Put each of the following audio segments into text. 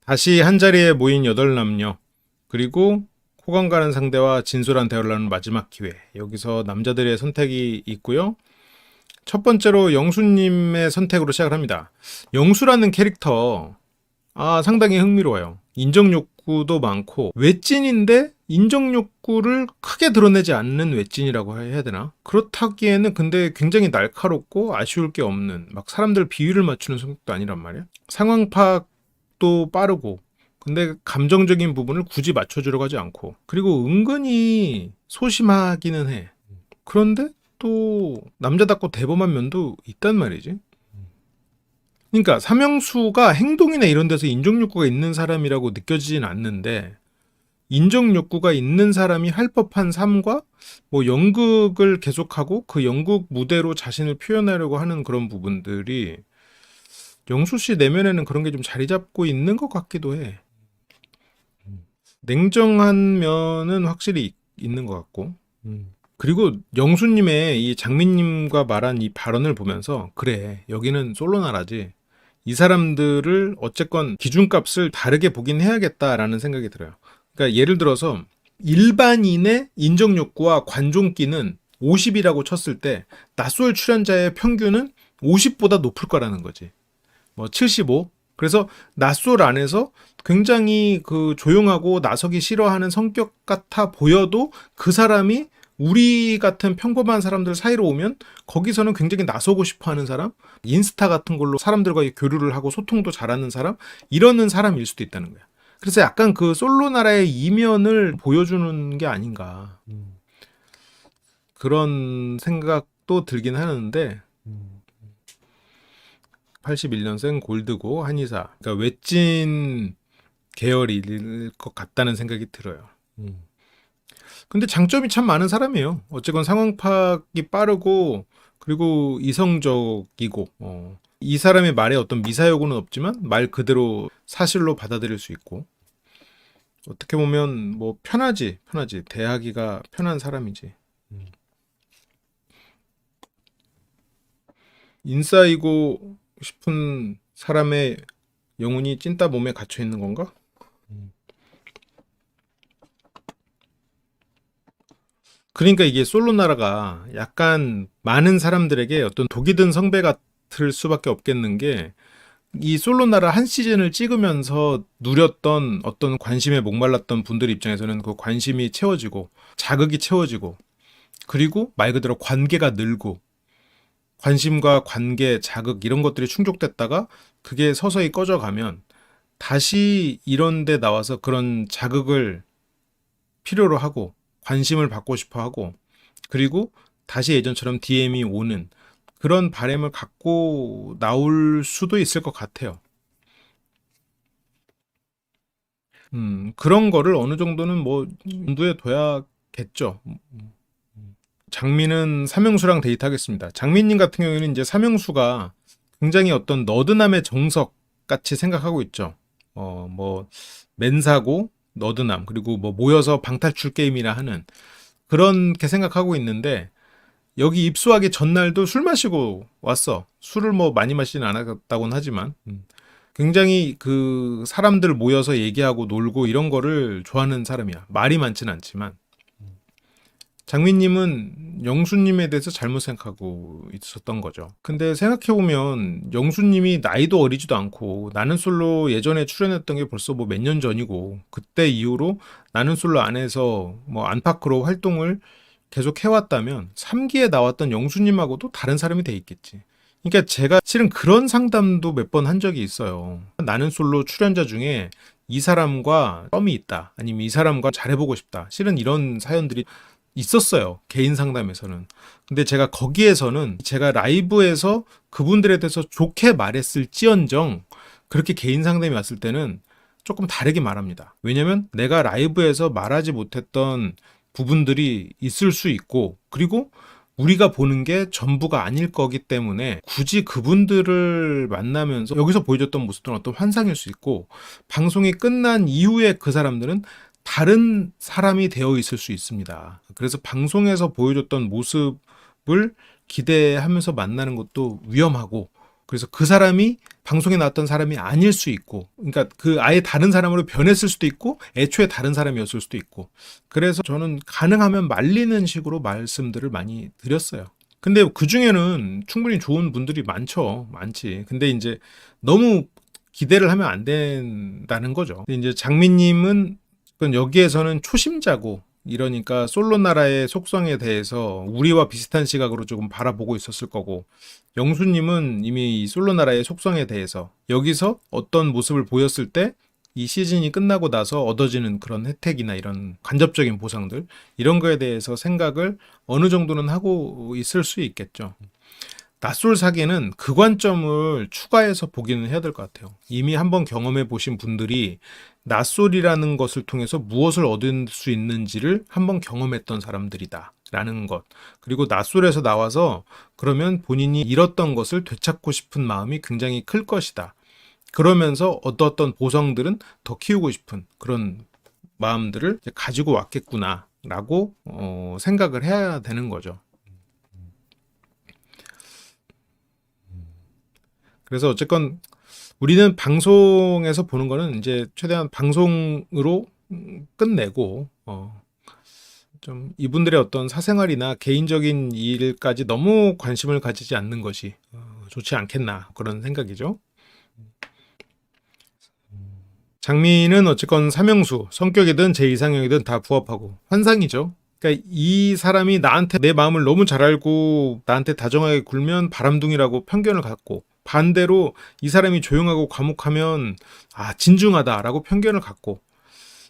다시 한자리에 모인 여덟 남녀, 그리고 호감 가는 상대와 진솔한 대화를 나누는 마지막 기회. 여기서 남자들의 선택이 있고요. 첫 번째로 영수님의 선택으로 시작을 합니다. 영수라는 캐릭터, 상당히 흥미로워요. 인정 욕구도 많고 외찐인데 인정 욕구를 크게 드러내지 않는 외찐이라고 해야 되나? 그렇다기에는 근데 굉장히 날카롭고 아쉬울 게 없는, 막 사람들 비위를 맞추는 성격도 아니란 말이야. 상황 파악도 빠르고, 근데 감정적인 부분을 굳이 맞춰주려고 하지 않고, 그리고 은근히 소심하기는 해. 그런데 또 남자답고 대범한 면도 있단 말이지. 그러니까 삼형수가 행동이나 이런 데서 인정 욕구가 있는 사람이라고 느껴지진 않는데, 인정 욕구가 있는 사람이 할 법한 삶과 뭐 연극을 계속하고 그 연극 무대로 자신을 표현하려고 하는 그런 부분들이 영수 씨 내면에는 그런 게 좀 자리 잡고 있는 것 같기도 해. 냉정한 면은 확실히 있는 것 같고. 그리고 영수님의 이 장미님과 말한 이 발언을 보면서, 그래, 여기는 솔로 나라지, 이 사람들을 어쨌건 기준값을 다르게 보긴 해야겠다라는 생각이 들어요. 그러니까 예를 들어서 일반인의 인정 욕구와 관종기는 50이라고 쳤을 때 낯설 출연자의 평균은 50보다 높을 거라는 거지. 뭐 75. 그래서 낯설 안에서 굉장히 그 조용하고 나서기 싫어하는 성격 같아 보여도 그 사람이 우리 같은 평범한 사람들 사이로 오면 거기서는 굉장히 나서고 싶어 하는 사람, 인스타 같은 걸로 사람들과 교류를 하고 소통도 잘하는 사람, 이러는 사람일 수도 있다는 거야. 그래서 약간 그 솔로 나라의 이면을 보여주는 게 아닌가. 그런 생각도 들긴 하는데, 81년생 골드고 한의사. 그러니까 외진 계열일 것 같다는 생각이 들어요. 근데 장점이 참 많은 사람이에요. 어쨌건 상황 파악이 빠르고, 그리고 이성적이고, 이 사람의 말에 어떤 미사여구는 없지만 말 그대로 사실로 받아들일 수 있고, 어떻게 보면 뭐 편하지. 대하기가 편한 사람이지. 인싸이고 싶은 사람의 영혼이 찐따 몸에 갇혀 있는 건가? 그러니까 이게 솔로나라가 약간 많은 사람들에게 어떤 독이 든 성배 같을 수밖에 없겠는 게, 이 솔로나라 한 시즌을 찍으면서 누렸던 어떤 관심에 목말랐던 분들 입장에서는 그 관심이 채워지고 자극이 채워지고, 그리고 말 그대로 관계가 늘고, 관심과 관계, 자극 이런 것들이 충족됐다가 그게 서서히 꺼져가면 다시 이런 데 나와서 그런 자극을 필요로 하고 관심을 받고 싶어 하고, 그리고 다시 예전처럼 DM이 오는 그런 바램을 갖고 나올 수도 있을 것 같아요. 그런 거를 어느 정도는 뭐 염두에 둬야겠죠. 장미는 삼형수랑 데이트하겠습니다. 장미님 같은 경우에는 이제 삼형수가 굉장히 어떤 너드남의 정석 같이 생각하고 있죠. 뭐 맨사고 너드남, 그리고 뭐 모여서 방탈출 게임이라 하는 그렇게 생각하고 있는데, 여기 입수하기 전날도 술 마시고 왔어. 술을 뭐 많이 마시진 않았다고는 하지만, 굉장히 그 사람들 모여서 얘기하고 놀고 이런 거를 좋아하는 사람이야. 말이 많진 않지만. 장미님은 영수님에 대해서 잘못 생각하고 있었던 거죠. 근데 생각해보면 영수님이 나이도 어리지도 않고, 나는 솔로 예전에 출연했던 게 벌써 뭐 몇 년 전이고, 그때 이후로 나는 솔로 안에서 뭐 안팎으로 활동을 계속 해왔다면 3기에 나왔던 영수님하고도 다른 사람이 돼 있겠지. 그러니까 제가 실은 그런 상담도 몇 번 한 적이 있어요. 나는 솔로 출연자 중에 이 사람과 썸이 있다, 아니면 이 사람과 잘해보고 싶다, 실은 이런 사연들이 있었어요. 개인 상담에서는. 근데 제가 거기에서는 제가 라이브에서 그분들에 대해서 좋게 말했을지언정, 그렇게 개인 상담이 왔을 때는 조금 다르게 말합니다. 왜냐면 내가 라이브에서 말하지 못했던 부분들이 있을 수 있고, 그리고 우리가 보는 게 전부가 아닐 거기 때문에 굳이 그분들을 만나면서 여기서 보여줬던 모습들은 어떤 환상일 수 있고, 방송이 끝난 이후에 그 사람들은 다른 사람이 되어 있을 수 있습니다. 그래서 방송에서 보여줬던 모습을 기대하면서 만나는 것도 위험하고, 그래서 그 사람이 방송에 나왔던 사람이 아닐 수 있고, 그러니까 그 아예 다른 사람으로 변했을 수도 있고, 애초에 다른 사람이었을 수도 있고. 그래서 저는 가능하면 말리는 식으로 말씀들을 많이 드렸어요. 근데 그 중에는 충분히 좋은 분들이 많죠. 많지. 근데 이제 너무 기대를 하면 안 된다는 거죠. 근데 이제 장미님은 여기에서는 초심자고, 이러니까 솔로나라의 속성에 대해서 우리와 비슷한 시각으로 조금 바라보고 있었을 거고, 영수님은 이미 이 솔로나라의 속성에 대해서 여기서 어떤 모습을 보였을 때 이 시즌이 끝나고 나서 얻어지는 그런 혜택이나 이런 간접적인 보상들, 이런 거에 대해서 생각을 어느 정도는 하고 있을 수 있겠죠. 낯솔 사계는 그 관점을 추가해서 보기는 해야 될 것 같아요. 이미 한번 경험해 보신 분들이 낯솔이라는 것을 통해서 무엇을 얻을 수 있는지를 한번 경험했던 사람들이다 라는 것, 그리고 낯솔에서 나와서 그러면 본인이 잃었던 것을 되찾고 싶은 마음이 굉장히 클 것이다, 그러면서 얻었던 보상들은 더 키우고 싶은 그런 마음들을 가지고 왔겠구나 라고 생각을 해야 되는 거죠. 그래서 어쨌건 우리는 방송에서 보는 거는 이제 최대한 방송으로 끝내고, 좀 이분들의 어떤 사생활이나 개인적인 일까지 너무 관심을 가지지 않는 것이 좋지 않겠나, 그런 생각이죠. 장미는 어쨌건 삼형수, 성격이든 제 이상형이든 다 부합하고 환상이죠. 그러니까 이 사람이 나한테 내 마음을 너무 잘 알고 나한테 다정하게 굴면 바람둥이라고 편견을 갖고, 반대로 이 사람이 조용하고 과묵하면 진중하다라고 편견을 갖고,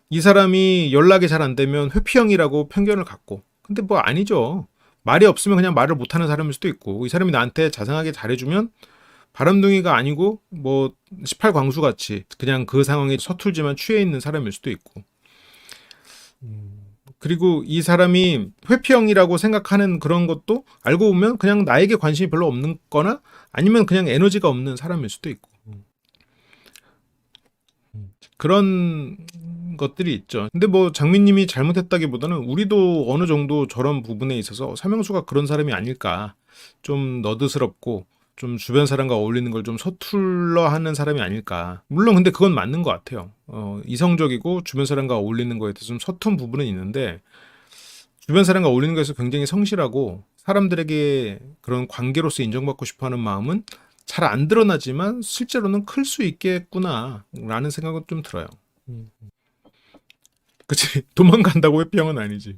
이 사람이 연락이 잘 안 되면 회피형이라고 편견을 갖고. 근데 뭐 아니죠. 말이 없으면 그냥 말을 못하는 사람일 수도 있고, 이 사람이 나한테 자상하게 잘해주면 바람둥이가 아니고 뭐 18광수 같이 그냥 그 상황에 서툴지만 취해 있는 사람일 수도 있고. 그리고 이 사람이 회피형이라고 생각하는 그런 것도 알고 보면 그냥 나에게 관심이 별로 없는 거나 아니면 그냥 에너지가 없는 사람일 수도 있고. 그런 것들이 있죠. 근데 뭐 장미님이 잘못했다기보다는 우리도 어느 정도 저런 부분에 있어서 삼형수가 그런 사람이 아닐까. 좀 너드스럽고 좀 주변 사람과 어울리는 걸 좀 서툴러 하는 사람이 아닐까. 물론 근데 그건 맞는 것 같아요. 이성적이고 주변 사람과 어울리는 거에 대해서 좀 서툰 부분은 있는데, 주변 사람과 어울리는 거에서 굉장히 성실하고 사람들에게 그런 관계로서 인정받고 싶어 하는 마음은 잘 안 드러나지만 실제로는 클 수 있겠구나 라는 생각은 좀 들어요. 그치? 도망간다고 회피형은 아니지.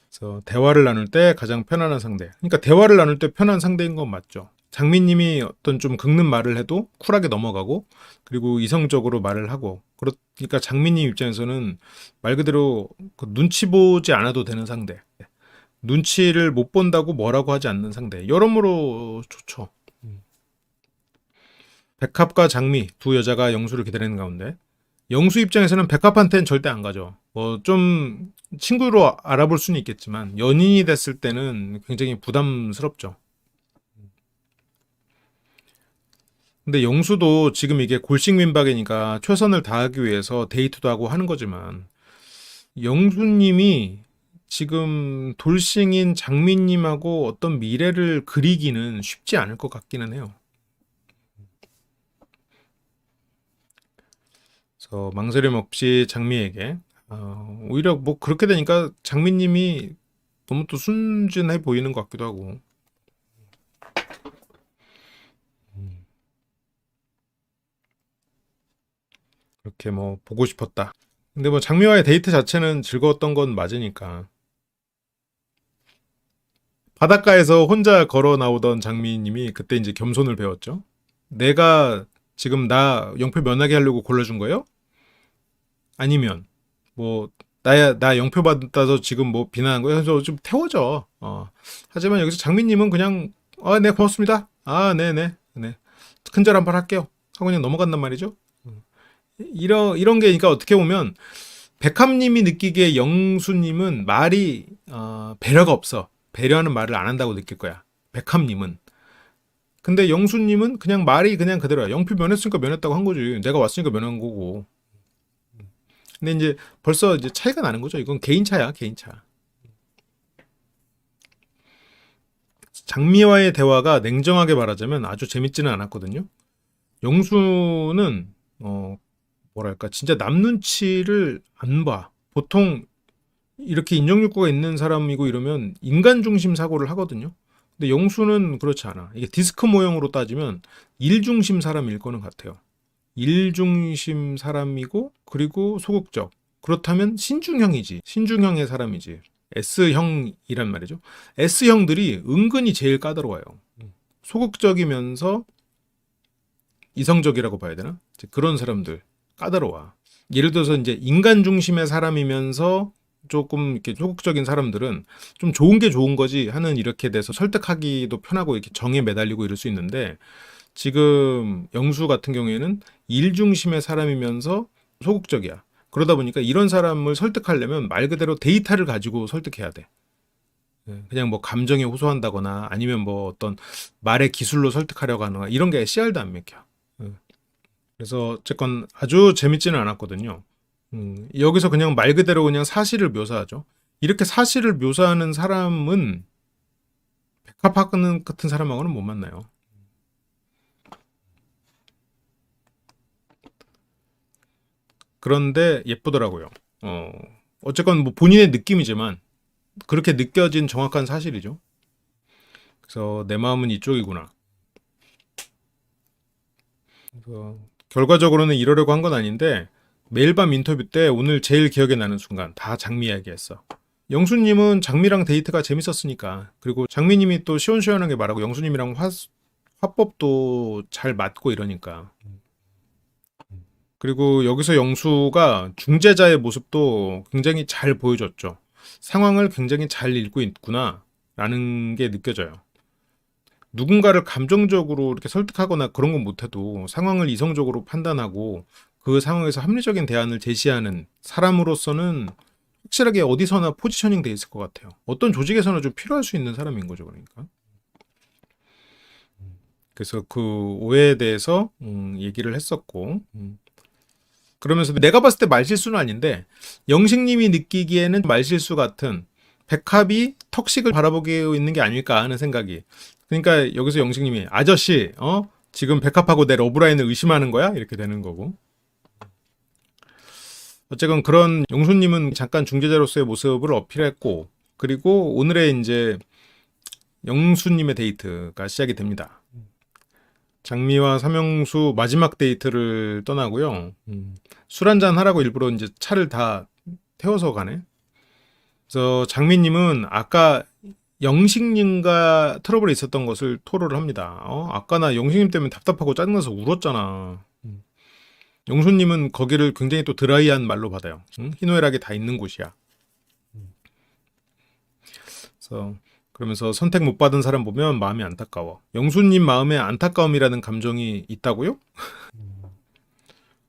그래서 대화를 나눌 때 가장 편안한 상대. 그러니까 대화를 나눌 때 편한 상대인 건 맞죠. 장미님이 어떤 좀 긁는 말을 해도 쿨하게 넘어가고, 그리고 이성적으로 말을 하고, 그러니까 장미님 입장에서는 말 그대로 그 눈치 보지 않아도 되는 상대. 눈치를 못 본다고 뭐라고 하지 않는 상대. 여러모로 좋죠. 백합과 장미 두 여자가 영수를 기다리는 가운데, 영수 입장에서는 백합한테는 절대 안 가죠. 뭐 좀 친구로 알아볼 수는 있겠지만 연인이 됐을 때는 굉장히 부담스럽죠. 근데 영수도 지금 이게 골식민박이니까 최선을 다하기 위해서 데이트도 하고 하는 거지만, 영수님이 지금 돌싱인 장미님하고 어떤 미래를 그리기는 쉽지 않을 것 같기는 해요. 그래서 망설임 없이 장미에게, 오히려 뭐 그렇게 되니까 장미님이 너무 또 순진해 보이는 것 같기도 하고. 그렇게 뭐 보고 싶었다. 근데 뭐 장미와의 데이트 자체는 즐거웠던 건 맞으니까. 바닷가에서 혼자 걸어 나오던 장미님이 그때 이제 겸손을 배웠죠. 내가 지금 나 영표 면하게 하려고 골라준 거예요? 아니면 뭐 나 영표 받아서 지금 뭐 비난한 거예요? 그래서 좀 태워져. 하지만 여기서 장미님은 그냥 네 고맙습니다. 네네 네. 큰절 한 번 할게요. 하고 그냥 넘어간단 말이죠. 이런 게 그러니까 어떻게 보면 백합님이 느끼기에 영수님은 말이 배려가 없어. 배려하는 말을 안 한다고 느낄 거야. 백합님은. 근데 영수님은 그냥 말이 그냥 그대로야. 영표 면했으니까 면했다고 한 거지. 내가 왔으니까 면한 거고. 근데 이제 벌써 이제 차이가 나는 거죠. 이건 개인 차야, 개인 차. 장미와의 대화가 냉정하게 말하자면 아주 재밌지는 않았거든요. 영수는 뭐랄까 진짜 남 눈치를 안 봐. 보통 이렇게 인정욕구가 있는 사람이고 이러면 인간 중심 사고를 하거든요. 근데 영수는 그렇지 않아. 이게 디스크 모형으로 따지면 일 중심 사람일 거는 같아요. 일 중심 사람이고 그리고 소극적. 그렇다면 신중형이지. 신중형의 사람이지. S형이란 말이죠. S형들이 은근히 제일 까다로워요. 소극적이면서 이성적이라고 봐야 되나? 이제 그런 사람들 까다로워. 예를 들어서 이제 인간 중심의 사람이면서 조금 이렇게 소극적인 사람들은 좀 좋은 게 좋은 거지 하는 이렇게 돼서 설득하기도 편하고 이렇게 정에 매달리고 이럴 수 있는데 지금 영수 같은 경우에는 일 중심의 사람이면서 소극적이야. 그러다 보니까 이런 사람을 설득하려면 말 그대로 데이터를 가지고 설득해야 돼. 그냥 뭐 감정에 호소한다거나 아니면 뭐 어떤 말의 기술로 설득하려고 하거나 이런 게 씨알도 안 맥혀. 그래서 어쨌건 아주 재밌지는 않았거든요. 여기서 그냥 말 그대로 그냥 사실을 묘사하죠. 이렇게 사실을 묘사하는 사람은 백합학 같은 사람하고는 못 만나요. 그런데 예쁘더라고요. 어쨌건 뭐 본인의 느낌이지만 그렇게 느껴진 정확한 사실이죠. 그래서 내 마음은 이쪽이구나. 그래서 결과적으로는 이러려고 한 건 아닌데 매일 밤 인터뷰 때 오늘 제일 기억에 나는 순간 다 장미 이야기했어. 영수님은 장미랑 데이트가 재밌었으니까. 그리고 장미님이 또 시원시원하게 말하고 영수님이랑 화법도 잘 맞고 이러니까. 그리고 여기서 영수가 중재자의 모습도 굉장히 잘 보여줬죠. 상황을 굉장히 잘 읽고 있구나 라는 게 느껴져요. 누군가를 감정적으로 이렇게 설득하거나 그런 건 못해도 상황을 이성적으로 판단하고 그 상황에서 합리적인 대안을 제시하는 사람으로서는 확실하게 어디서나 포지셔닝 돼 있을 것 같아요. 어떤 조직에서나 좀 필요할 수 있는 사람인 거죠, 그러니까. 그래서 그 오해에 대해서 얘기를 했었고 그러면서 내가 봤을 때 말실수는 아닌데 영식님이 느끼기에는 말실수 같은 백합이 턱식을 바라보고 있는 게 아닐까 하는 생각이. 그러니까 여기서 영식님이 아저씨 지금 백합하고 내 러브라인을 의심하는 거야? 이렇게 되는 거고. 어쨌건 그런 영수님은 잠깐 중재자로서의 모습을 어필했고 그리고 오늘의 이제 영수님의 데이트가 시작이 됩니다. 장미와 삼영수 마지막 데이트를 떠나고요. 술 한잔 하라고 일부러 이제 차를 다 태워서 가네. 그래서 장미님은 아까 영식님과 트러블이 있었던 것을 토로를 합니다. 아까 나 영식님 때문에 답답하고 짜증나서 울었잖아. 영수님은 거기를 굉장히 또 드라이한 말로 받아요. 희노애락이 다 있는 곳이야. 그래서 그러면서 선택 못 받은 사람 보면 마음이 안타까워. 영수님 마음에 안타까움이라는 감정이 있다고요?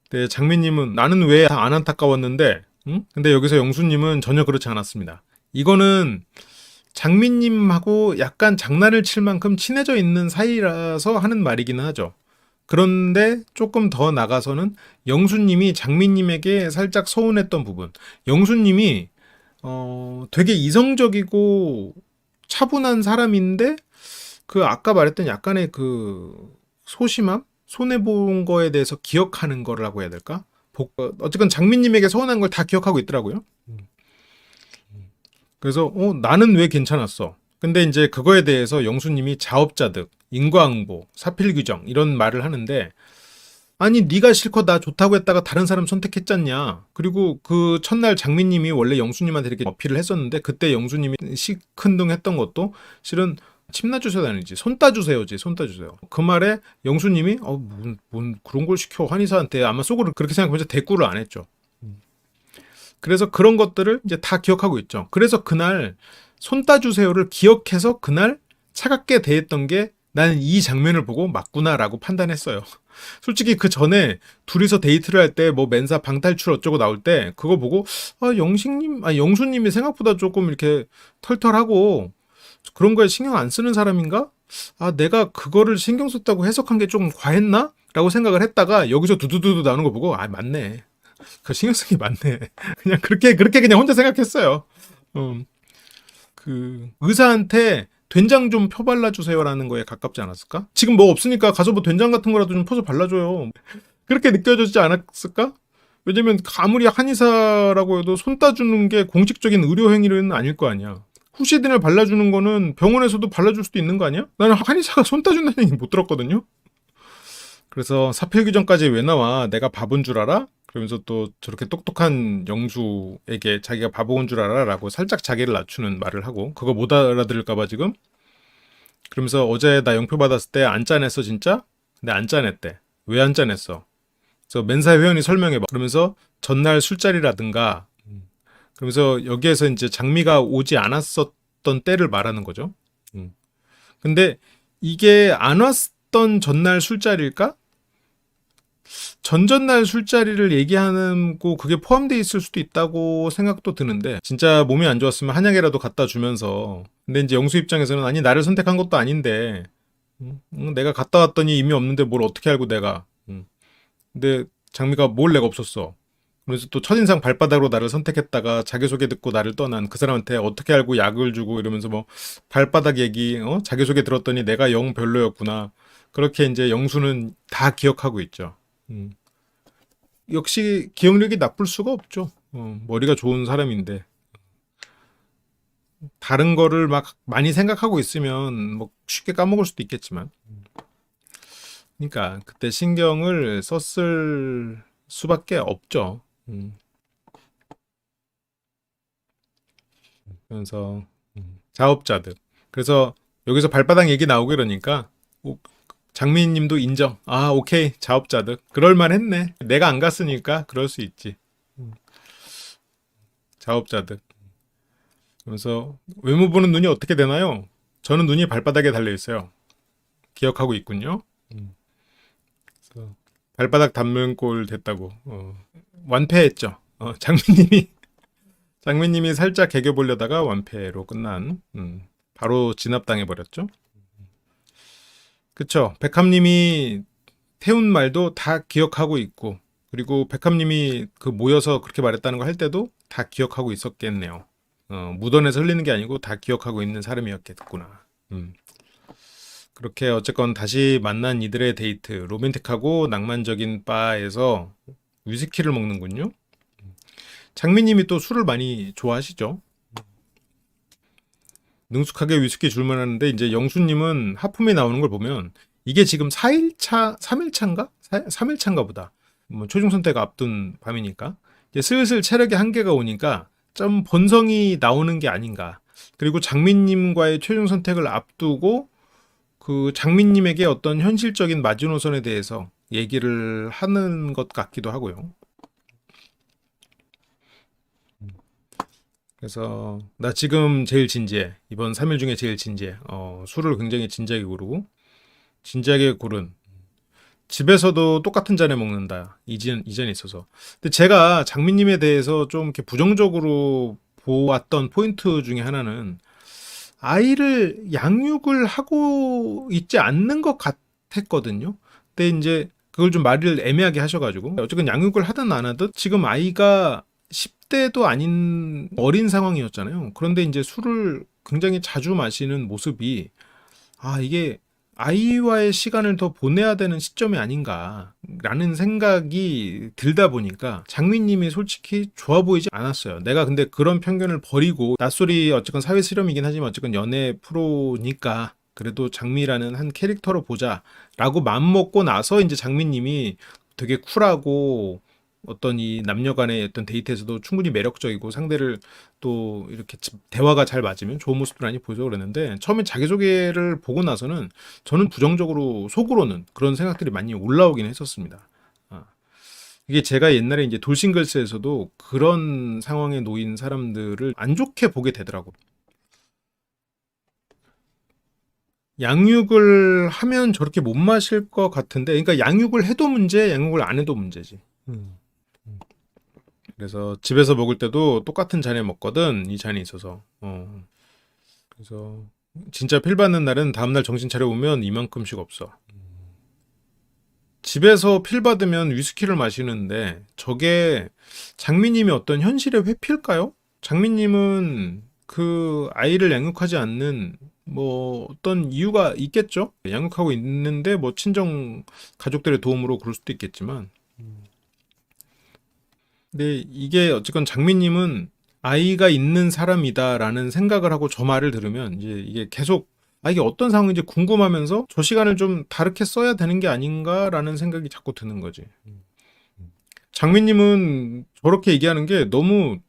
근데 장미님은 나는 왜 안 안타까웠는데? 근데 여기서 영수님은 전혀 그렇지 않았습니다. 이거는 장미님하고 약간 장난을 칠 만큼 친해져 있는 사이라서 하는 말이기는 하죠. 그런데 조금 더 나가서는 영수님이 장미님에게 살짝 서운했던 부분. 영수님이 되게 이성적이고 차분한 사람인데 그 아까 말했던 약간의 그 소심함? 손해본 거에 대해서 기억하는 거라고 해야 될까? 어쨌건 장미님에게 서운한 걸 다 기억하고 있더라고요. 그래서 나는 왜 괜찮았어? 근데 이제 그거에 대해서 영수님이 자업자득, 인과응보, 사필규정 이런 말을 하는데 아니 네가 실컷 나 좋다고 했다가 다른 사람 선택했잖냐. 그리고 그 첫날 장미님이 원래 영수님한테 이렇게 어필을 했었는데 그때 영수님이 시큰둥했던 것도 실은 침놔주세요 아니지 손 따주세요지 손 따주세요. 그 말에 영수님이 뭔 그런 걸 시켜 한의사한테 아마 속으로 그렇게 생각하면서 대꾸를 안 했죠. 그래서 그런 것들을 이제 다 기억하고 있죠. 그래서 그날 손 따주세요를 기억해서 그날 차갑게 대했던 게 나는 이 장면을 보고 맞구나라고 판단했어요. 솔직히 그 전에 둘이서 데이트를 할 때 뭐 맨사 방탈출 어쩌고 나올 때 그거 보고 영수님이 생각보다 조금 이렇게 털털하고 그런 거에 신경 안 쓰는 사람인가? 내가 그거를 신경 썼다고 해석한 게 좀 과했나? 라고 생각을 했다가 여기서 두두두두 나오는 거 보고 맞네. 그 신경 쓴 게 맞네. 그냥 그렇게 그냥 혼자 생각했어요. 그 의사한테 된장 좀 펴 발라주세요라는 거에 가깝지 않았을까? 지금 뭐 없으니까 가서 뭐 된장 같은 거라도 좀 퍼서 발라줘요. 그렇게 느껴지지 않았을까? 왜냐면 아무리 한의사라고 해도 손 따주는 게 공식적인 의료 행위는 아닐 거 아니야. 후시딘을 발라주는 거는 병원에서도 발라줄 수도 있는 거 아니야? 나는 한의사가 손 따준다는 얘기 못 들었거든요. 그래서 사필규정까지 왜 나와? 내가 바본 줄 알아? 그러면서 또 저렇게 똑똑한 영수에게 자기가 바보 온 줄 알아? 라고 살짝 자기를 낮추는 말을 하고 그거 못 알아들을까봐 지금? 그러면서 어제 나 영표 받았을 때 안 짠했어 진짜? 근데 안 짠했대. 왜 안 짠했어? 그래서 멘사 회원이 설명해봐. 그러면서 전날 술자리라든가 그러면서 여기에서 이제 장미가 오지 않았었던 때를 말하는 거죠. 근데 이게 안 왔던 전날 술자리일까? 전전날 술자리를 얘기하는 거 그게 포함되어 있을 수도 있다고 생각도 드는데 진짜 몸이 안 좋았으면 한약이라도 갖다 주면서 근데 이제 영수 입장에서는 아니 나를 선택한 것도 아닌데 내가 갔다 왔더니 이미 없는데 뭘 어떻게 알고 내가 근데 장미가 뭘 내가 없었어 그래서 또 첫인상 발바닥으로 나를 선택했다가 자기소개 듣고 나를 떠난 그 사람한테 어떻게 알고 약을 주고 이러면서 뭐 발바닥 얘기 자기소개 들었더니 내가 영 별로였구나 그렇게 이제 영수는 다 기억하고 있죠. 역시 기억력이 나쁠 수가 없죠. 머리가 좋은 사람인데 다른 거를 막 많이 생각하고 있으면 뭐 쉽게 까먹을 수도 있겠지만 그러니까 그때 신경을 썼을 수밖에 없죠. 그래서 자업자득. 그래서 여기서 발바닥 얘기 나오고 이러니까 장미님도 인정. 아 오케이 자업자득. 그럴만했네. 내가 안 갔으니까 그럴 수 있지. 자업자득. 그래서 외모 보는 눈이 어떻게 되나요? 저는 눈이 발바닥에 달려 있어요. 기억하고 있군요. 그래서 발바닥 닿는 꼴 됐다고. 완패했죠. 장미님이 살짝 개겨 보려다가 완패로 끝난. 바로 진압당해 버렸죠. 그쵸. 백합님이 태운 말도 다 기억하고 있고, 그리고 백합님이 그 모여서 그렇게 말했다는 거 할 때도 다 기억하고 있었겠네요. 무던에서 흘리는 게 아니고 다 기억하고 있는 사람이었겠구나. 그렇게 어쨌건 다시 만난 이들의 데이트, 로맨틱하고 낭만적인 바에서 위스키를 먹는군요. 장미님이 또 술을 많이 좋아하시죠. 능숙하게 위스키 주문하는데 이제 영수님은 하품이 나오는 걸 보면 이게 지금 4일차, 3일차인가? 3일차인가 보다. 뭐 최종 선택 앞둔 밤이니까 이제 슬슬 체력의 한계가 오니까 좀 본성이 나오는 게 아닌가. 그리고 장미님과의 최종 선택을 앞두고 그 장미님에게 어떤 현실적인 마지노선에 대해서 얘기를 하는 것 같기도 하고요. 그래서 나 지금 제일 진지해. 이번 3일 중에 제일 진지해. 술을 굉장히 진지하게 고르고 진지하게 고른 집에서도 똑같은 잔에 먹는다. 이전에 있어서. 근데 제가 장미님에 대해서 좀 이렇게 부정적으로 보았던 포인트 중에 하나는 아이를 양육을 하고 있지 않는 것 같았거든요. 근데 이제 그걸 좀 말을 애매하게 하셔가지고 어쨌든 양육을 하든 안 하든 지금 아이가 10대도 아닌 어린 상황이었잖아요. 그런데 이제 술을 굉장히 자주 마시는 모습이 이게 아이와의 시간을 더 보내야 되는 시점이 아닌가라는 생각이 들다 보니까 장미님이 솔직히 좋아 보이지 않았어요. 내가 근데 그런 편견을 버리고 낯소리 어쨌건 사회 실험이긴 하지만 어쨌건 연애 프로니까 그래도 장미라는 한 캐릭터로 보자라고 마음먹고 나서 이제 장미님이 되게 쿨하고 어떤 이 남녀 간의 어떤 데이트에서도 충분히 매력적이고 상대를 또 이렇게 대화가 잘 맞으면 좋은 모습도 많이 보여서 그랬는데 처음에 자기소개를 보고 나서는 저는 부정적으로 속으로는 그런 생각들이 많이 올라오긴 했었습니다. 이게 제가 옛날에 이제 돌싱글스에서도 그런 상황에 놓인 사람들을 안 좋게 보게 되더라고. 양육을 하면 저렇게 못 마실 것 같은데, 그러니까 양육을 해도 문제, 양육을 안 해도 문제지. 그래서 집에서 먹을 때도 똑같은 잔에 먹거든. 이 잔이 있어서. 그래서 진짜 필 받는 날은 다음날 정신 차려보면 이만큼씩 없어. 집에서 필 받으면 위스키를 마시는데 저게 장미님이 어떤 현실의 회피일까요? 장미님은 그 아이를 양육하지 않는 뭐 어떤 이유가 있겠죠. 양육하고 있는데 뭐 친정 가족들의 도움으로 그럴 수도 있겠지만, 근데 이게 어쨌건 장미님은 아이가 있는 사람이다라는 생각을 하고 저 말을 들으면 이제 이게 계속 이게 어떤 상황인지 궁금하면서 저 시간을 좀 다르게 써야 되는 게 아닌가라는 생각이 자꾸 드는 거지. 장미님은 저렇게 얘기하는 게 너무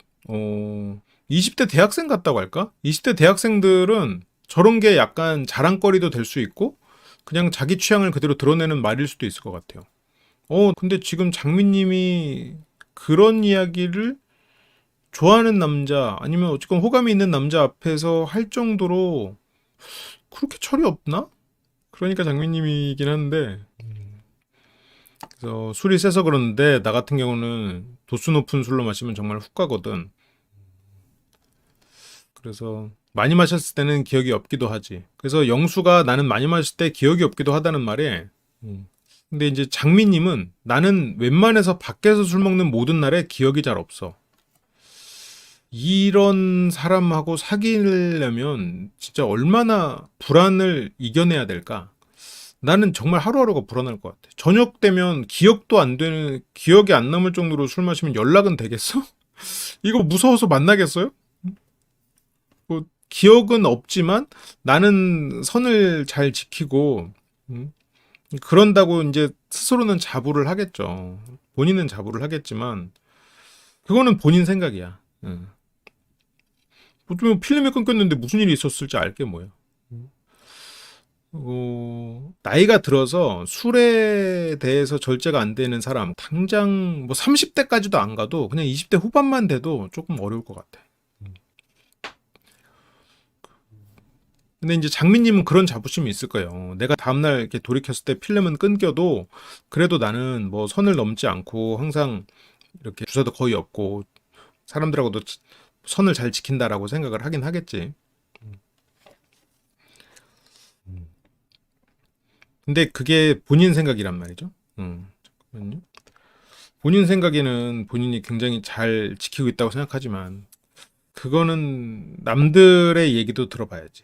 20대 대학생 같다고 할까? 20대 대학생들은 저런 게 약간 자랑거리도 될 수 있고 그냥 자기 취향을 그대로 드러내는 말일 수도 있을 것 같아요. 근데 지금 장미님이 그런 이야기를 좋아하는 남자 아니면 어쨌건 호감이 있는 남자 앞에서 할 정도로 그렇게 철이 없나? 그러니까 장미님이긴 한데 그래서 술이 세서 그러는데 나 같은 경우는 도수 높은 술로 마시면 정말 훅 가거든. 그래서 많이 마셨을 때는 기억이 없기도 하지. 그래서 영수가 나는 많이 마실 때 기억이 없기도 하다는 말에 근데 이제 장미님은 나는 웬만해서 밖에서 술 먹는 모든 날에 기억이 잘 없어. 이런 사람하고 사귀려면 진짜 얼마나 불안을 이겨내야 될까? 나는 정말 하루하루가 불안할 것 같아. 저녁 되면 기억도 안 되는, 기억이 안 남을 정도로 술 마시면 연락은 되겠어? 이거 무서워서 만나겠어요? 뭐, 기억은 없지만 나는 선을 잘 지키고, 그런다고 이제 스스로는 자부를 하겠죠. 본인은 자부를 하겠지만, 그거는 본인 생각이야. 뭐 필름이 끊겼는데 무슨 일이 있었을지 알게 뭐야. 나이가 들어서 술에 대해서 절제가 안 되는 사람, 당장 뭐 30대까지도 안 가도 그냥 20대 후반만 돼도 조금 어려울 것 같아. 근데 이제 장미님은 그런 자부심이 있을 거예요. 내가 다음날 이렇게 돌이켰을 때 필름은 끊겨도 그래도 나는 뭐 선을 넘지 않고 항상 이렇게 주사도 거의 없고 사람들하고도 선을 잘 지킨다라고 생각을 하긴 하겠지. 근데 그게 본인 생각이란 말이죠. 잠깐만요. 본인 생각에는 본인이 굉장히 잘 지키고 있다고 생각하지만 그거는 남들의 얘기도 들어봐야지.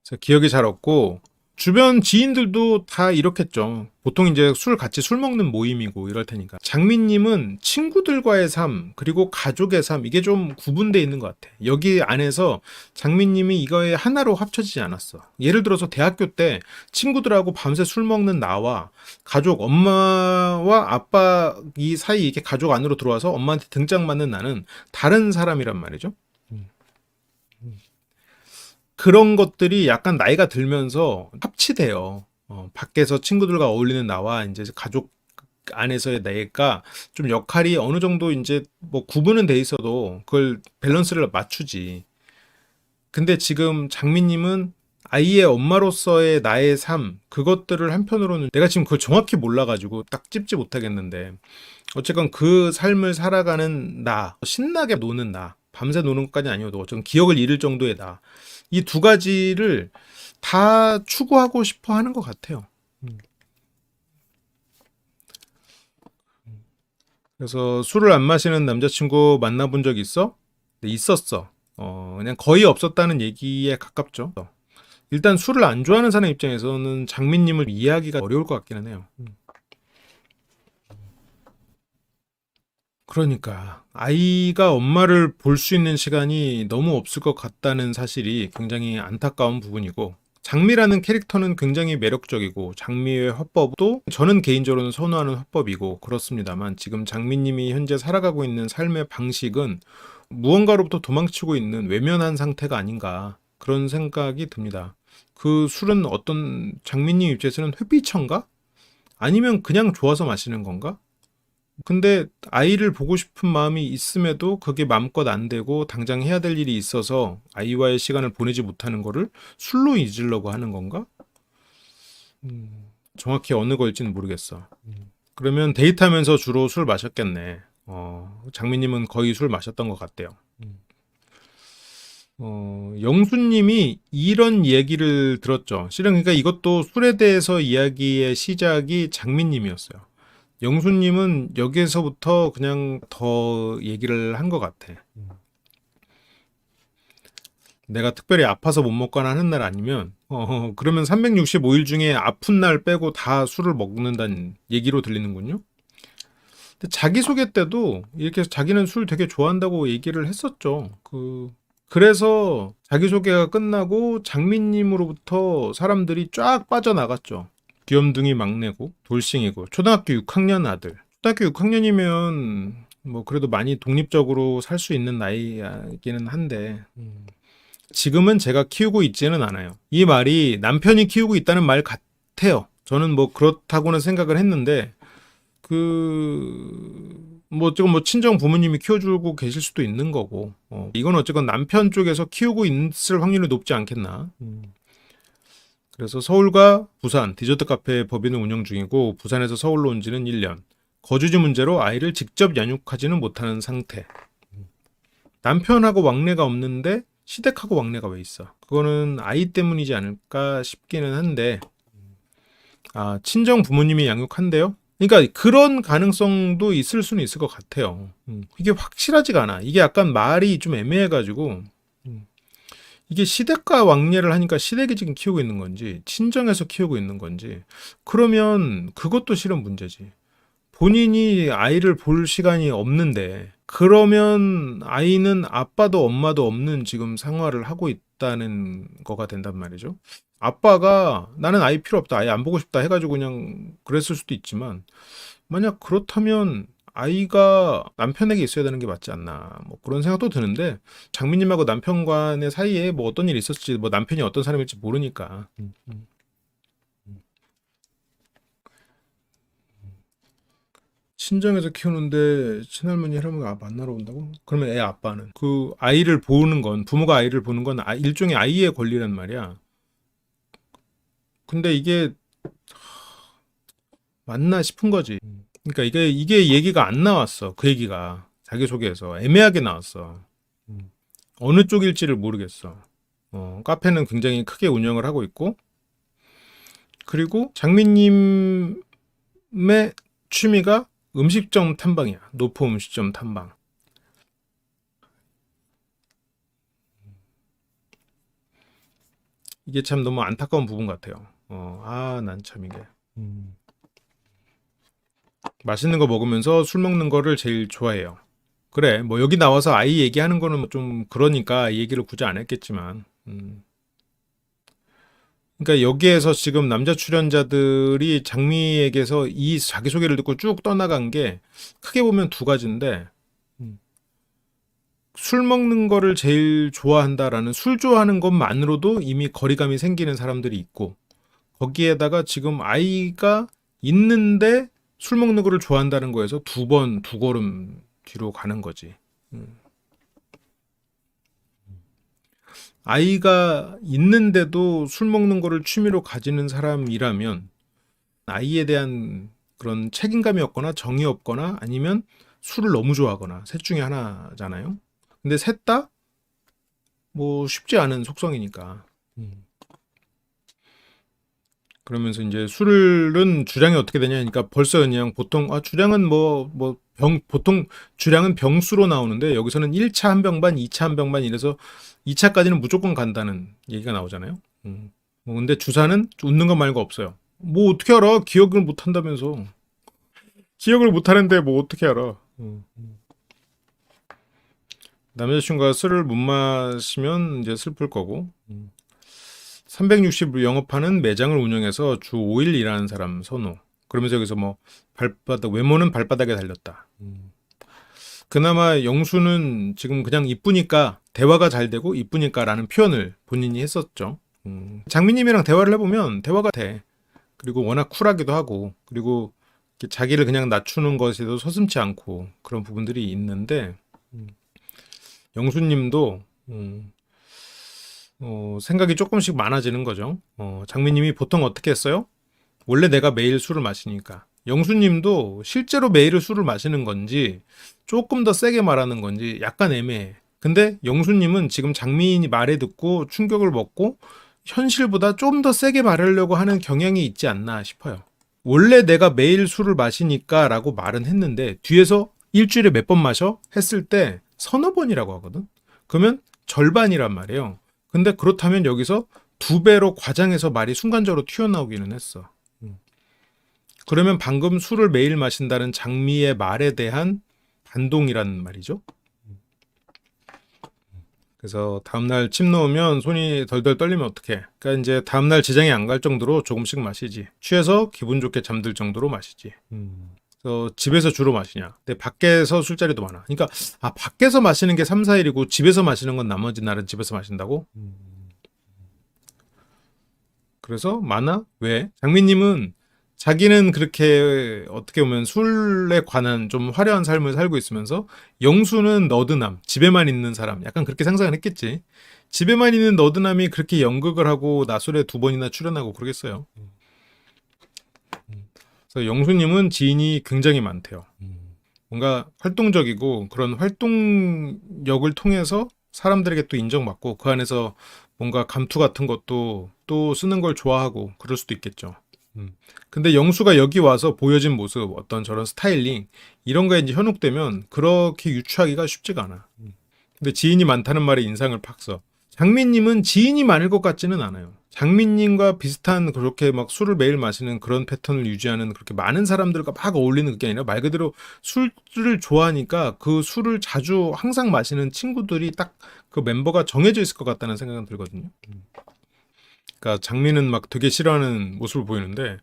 그래서 기억이 잘 없고 주변 지인들도 다 이렇겠죠. 보통 이제 같이 술 먹는 모임이고 이럴 테니까. 장미님은 친구들과의 삶, 그리고 가족의 삶, 이게 좀 구분되어 있는 것 같아. 여기 안에서 장미님이 이거에 하나로 합쳐지지 않았어. 예를 들어서 대학교 때 친구들하고 밤새 술 먹는 나와 가족, 엄마와 아빠 이 사이 이렇게 가족 안으로 들어와서 엄마한테 등짝 맞는 나는 다른 사람이란 말이죠. 그런 것들이 약간 나이가 들면서 합치돼요. 밖에서 친구들과 어울리는 나와 이제 가족 안에서의 내가 좀 역할이 어느 정도 이제 뭐 구분은 돼 있어도 그걸 밸런스를 맞추지. 근데 지금 장미님은 아이의 엄마로서의 나의 삶, 그것들을 한편으로는 내가 지금 그걸 정확히 몰라가지고 딱 찝지 못하겠는데, 어쨌건 그 삶을 살아가는 나, 신나게 노는 나, 밤새 노는 것까지 아니어도 어쨌든 기억을 잃을 정도의 나, 이 두 가지를 다 추구하고 싶어 하는 것 같아요. 그래서 술을 안 마시는 남자친구 만나본 적 있어? 네, 있었어. 그냥 거의 없었다는 얘기에 가깝죠. 일단 술을 안 좋아하는 사람 입장에서는 장미님을 이해하기가 어려울 것 같기는 해요. 그러니까 아이가 엄마를 볼 수 있는 시간이 너무 없을 것 같다는 사실이 굉장히 안타까운 부분이고, 장미라는 캐릭터는 굉장히 매력적이고 장미의 화법도 저는 개인적으로는 선호하는 화법이고 그렇습니다만, 지금 장미님이 현재 살아가고 있는 삶의 방식은 무언가로부터 도망치고 있는 외면한 상태가 아닌가, 그런 생각이 듭니다. 그 술은 어떤 장미님 입장에서는 회피처인가? 아니면 그냥 좋아서 마시는 건가? 근데 아이를 보고 싶은 마음이 있음에도 그게 마음껏 안 되고 당장 해야 될 일이 있어서 아이와의 시간을 보내지 못하는 거를 술로 잊으려고 하는 건가? 정확히 어느 걸지는 모르겠어. 그러면 데이트하면서 주로 술 마셨겠네. 장미님은 거의 술 마셨던 것 같대요. 영수님이 이런 얘기를 들었죠. 실은 그러니까 이것도 술에 대해서 이야기의 시작이 장미님이었어요. 영수님은 여기에서부터 그냥 더 얘기를 한 것 같아. 내가 특별히 아파서 못 먹거나 하는 날 아니면 그러면 365일 중에 아픈 날 빼고 다 술을 먹는다는 얘기로 들리는군요. 근데 자기소개 때도 이렇게 자기는 술 되게 좋아한다고 얘기를 했었죠. 그래서 자기소개가 끝나고 장미님으로부터 사람들이 쫙 빠져나갔죠. 귀염둥이 막내고 돌싱이고 초등학교 6학년 아들. 초등학교 6학년이면 뭐 그래도 많이 독립적으로 살 수 있는 나이이기는 한데 지금은 제가 키우고 있지는 않아요. 이 말이 남편이 키우고 있다는 말 같아요. 저는 뭐 그렇다고는 생각을 했는데 지금 뭐 친정 부모님이 키워주고 계실 수도 있는 거고 이건 어쨌건 남편 쪽에서 키우고 있을 확률이 높지 않겠나. 그래서 서울과 부산 디저트 카페 법인을 운영 중이고 부산에서 서울로 온 지는 1년. 거주지 문제로 아이를 직접 양육하지는 못하는 상태. 남편하고 왕래가 없는데 시댁하고 왕래가 왜 있어? 그거는 아이 때문이지 않을까 싶기는 한데 친정 부모님이 양육한대요? 그러니까 그런 가능성도 있을 수는 있을 것 같아요. 이게 확실하지가 않아. 이게 약간 말이 좀 애매해가지고 이게 시댁과 왕래를 하니까 시댁이 지금 키우고 있는 건지 친정에서 키우고 있는 건지 그러면 그것도 실은 문제지. 본인이 아이를 볼 시간이 없는데 그러면 아이는 아빠도 엄마도 없는 지금 생활을 하고 있다는 거가 된단 말이죠. 아빠가 나는 아이 필요 없다, 아이 안 보고 싶다 해가지고 그냥 그랬을 수도 있지만 만약 그렇다면 아이가 남편에게 있어야 되는 게 맞지 않나 뭐 그런 생각도 드는데 장미님하고 남편 간의 사이에 뭐 어떤 일이 있었을지 뭐 남편이 어떤 사람일지 모르니까 친정에서 키우는데 친할머니 할머니가 만나러 온다고? 그러면 애 아빠는 그 아이를 보는 건 부모가 아이를 보는 건 일종의 아이의 권리란 말이야. 근데 이게 맞나 싶은 거지. 그러니까 이게 얘기가 안 나왔어. 그 얘기가 자기소개에서 애매하게 나왔어. 어느 쪽일지를 모르겠어. 카페는 굉장히 크게 운영을 하고 있고 그리고 장미님의 취미가 음식점 탐방이야. 노포 음식점 탐방. 이게 참 너무 안타까운 부분 같아요. 난 참 이게. 맛있는 거 먹으면서 술 먹는 거를 제일 좋아해요. 그래, 뭐 여기 나와서 아이 얘기하는 거는 좀 그러니까 이 얘기를 굳이 안 했겠지만. 그러니까 여기에서 지금 남자 출연자들이 장미에게서 이 자기소개를 듣고 쭉 떠나간 게 크게 보면 두 가지인데 술 먹는 거를 제일 좋아한다라는 술 좋아하는 것만으로도 이미 거리감이 생기는 사람들이 있고 거기에다가 지금 아이가 있는데 술 먹는 거를 좋아한다는 거에서 두 걸음 뒤로 가는 거지. 아이가 있는데도 술 먹는 거를 취미로 가지는 사람이라면 아이에 대한 그런 책임감이 없거나 정이 없거나 아니면 술을 너무 좋아하거나 셋 중에 하나잖아요. 근데 셋 다 뭐 쉽지 않은 속성이니까. 그러면서 이제 술은 주량이 어떻게 되냐니까 벌써 그냥 보통 주량은 보통 주량은 병수로 나오는데 여기서는 1차 한 병 반, 2차 한 병 반 이래서 2차까지는 무조건 간다는 얘기가 나오잖아요. 근데 주사는 웃는 것 말고 없어요. 뭐 어떻게 알아? 기억을 못 한다면서. 기억을 못 하는데 뭐 어떻게 알아? 남자친구가 술을 못 마시면 이제 슬플 거고. 360 영업하는 매장을 운영해서 주 5일 일하는 사람 선호. 그러면서 여기서 뭐 외모는 발바닥에 달렸다. 그나마 영수는 지금 그냥 이쁘니까 대화가 잘 되고 이쁘니까라는 표현을 본인이 했었죠. 장미님이랑 대화를 해보면 대화가 돼. 그리고 워낙 쿨하기도 하고 그리고 자기를 그냥 낮추는 것에도 서슴지 않고 그런 부분들이 있는데 영수님도 생각이 조금씩 많아지는 거죠. 장미님이 보통 어떻게 했어요? 원래 내가 매일 술을 마시니까. 영수님도 실제로 매일 술을 마시는 건지 조금 더 세게 말하는 건지 약간 애매해. 근데 영수님은 지금 장미인이 말에 듣고 충격을 먹고 현실보다 좀 더 세게 말하려고 하는 경향이 있지 않나 싶어요. 원래 내가 매일 술을 마시니까 라고 말은 했는데 뒤에서 일주일에 몇 번 마셔? 했을 때 서너 번이라고 하거든? 그러면 절반이란 말이에요. 근데 그렇다면 여기서 2배로 과장해서 말이 순간적으로 튀어나오기는 했어. 그러면 방금 술을 매일 마신다는 장미의 말에 대한 반동이란 말이죠. 그래서 다음날 침 놓으면 손이 덜덜 떨리면 어떡해. 그러니까 이제 다음날 지장이 안 갈 정도로 조금씩 마시지. 취해서 기분 좋게 잠들 정도로 마시지. 그래서 집에서 주로 마시냐. 근데 밖에서 술자리도 많아. 그러니까 밖에서 마시는 게 3, 4일이고 집에서 마시는 건 나머지 날은 집에서 마신다고? 그래서 많아? 왜? 장미님은 자기는 그렇게 어떻게 보면 술에 관한 좀 화려한 삶을 살고 있으면서 영수는 너드남, 집에만 있는 사람, 약간 그렇게 상상을 했겠지. 집에만 있는 너드남이 그렇게 연극을 하고 나술에 2번이나 출연하고 그러겠어요. 그래서 영수님은 지인이 굉장히 많대요. 뭔가 활동적이고 그런 활동력을 통해서 사람들에게 또 인정받고 그 안에서 뭔가 감투 같은 것도 또 쓰는 걸 좋아하고 그럴 수도 있겠죠. 근데 영수가 여기 와서 보여진 모습, 어떤 저런 스타일링 이런 거에 이제 현혹되면 그렇게 유추하기가 쉽지가 않아. 근데 지인이 많다는 말에 인상을 팍 써. 장미님은 지인이 많을 것 같지는 않아요. 장미님과 비슷한 그렇게 막 술을 매일 마시는 그런 패턴을 유지하는 그렇게 많은 사람들과 막 어울리는 게 아니라 말 그대로 술을 좋아하니까 그 술을 자주 항상 마시는 친구들이 딱 그 멤버가 정해져 있을 것 같다는 생각은 들거든요. 그러니까 장미는 막 되게 싫어하는 모습을 보이는데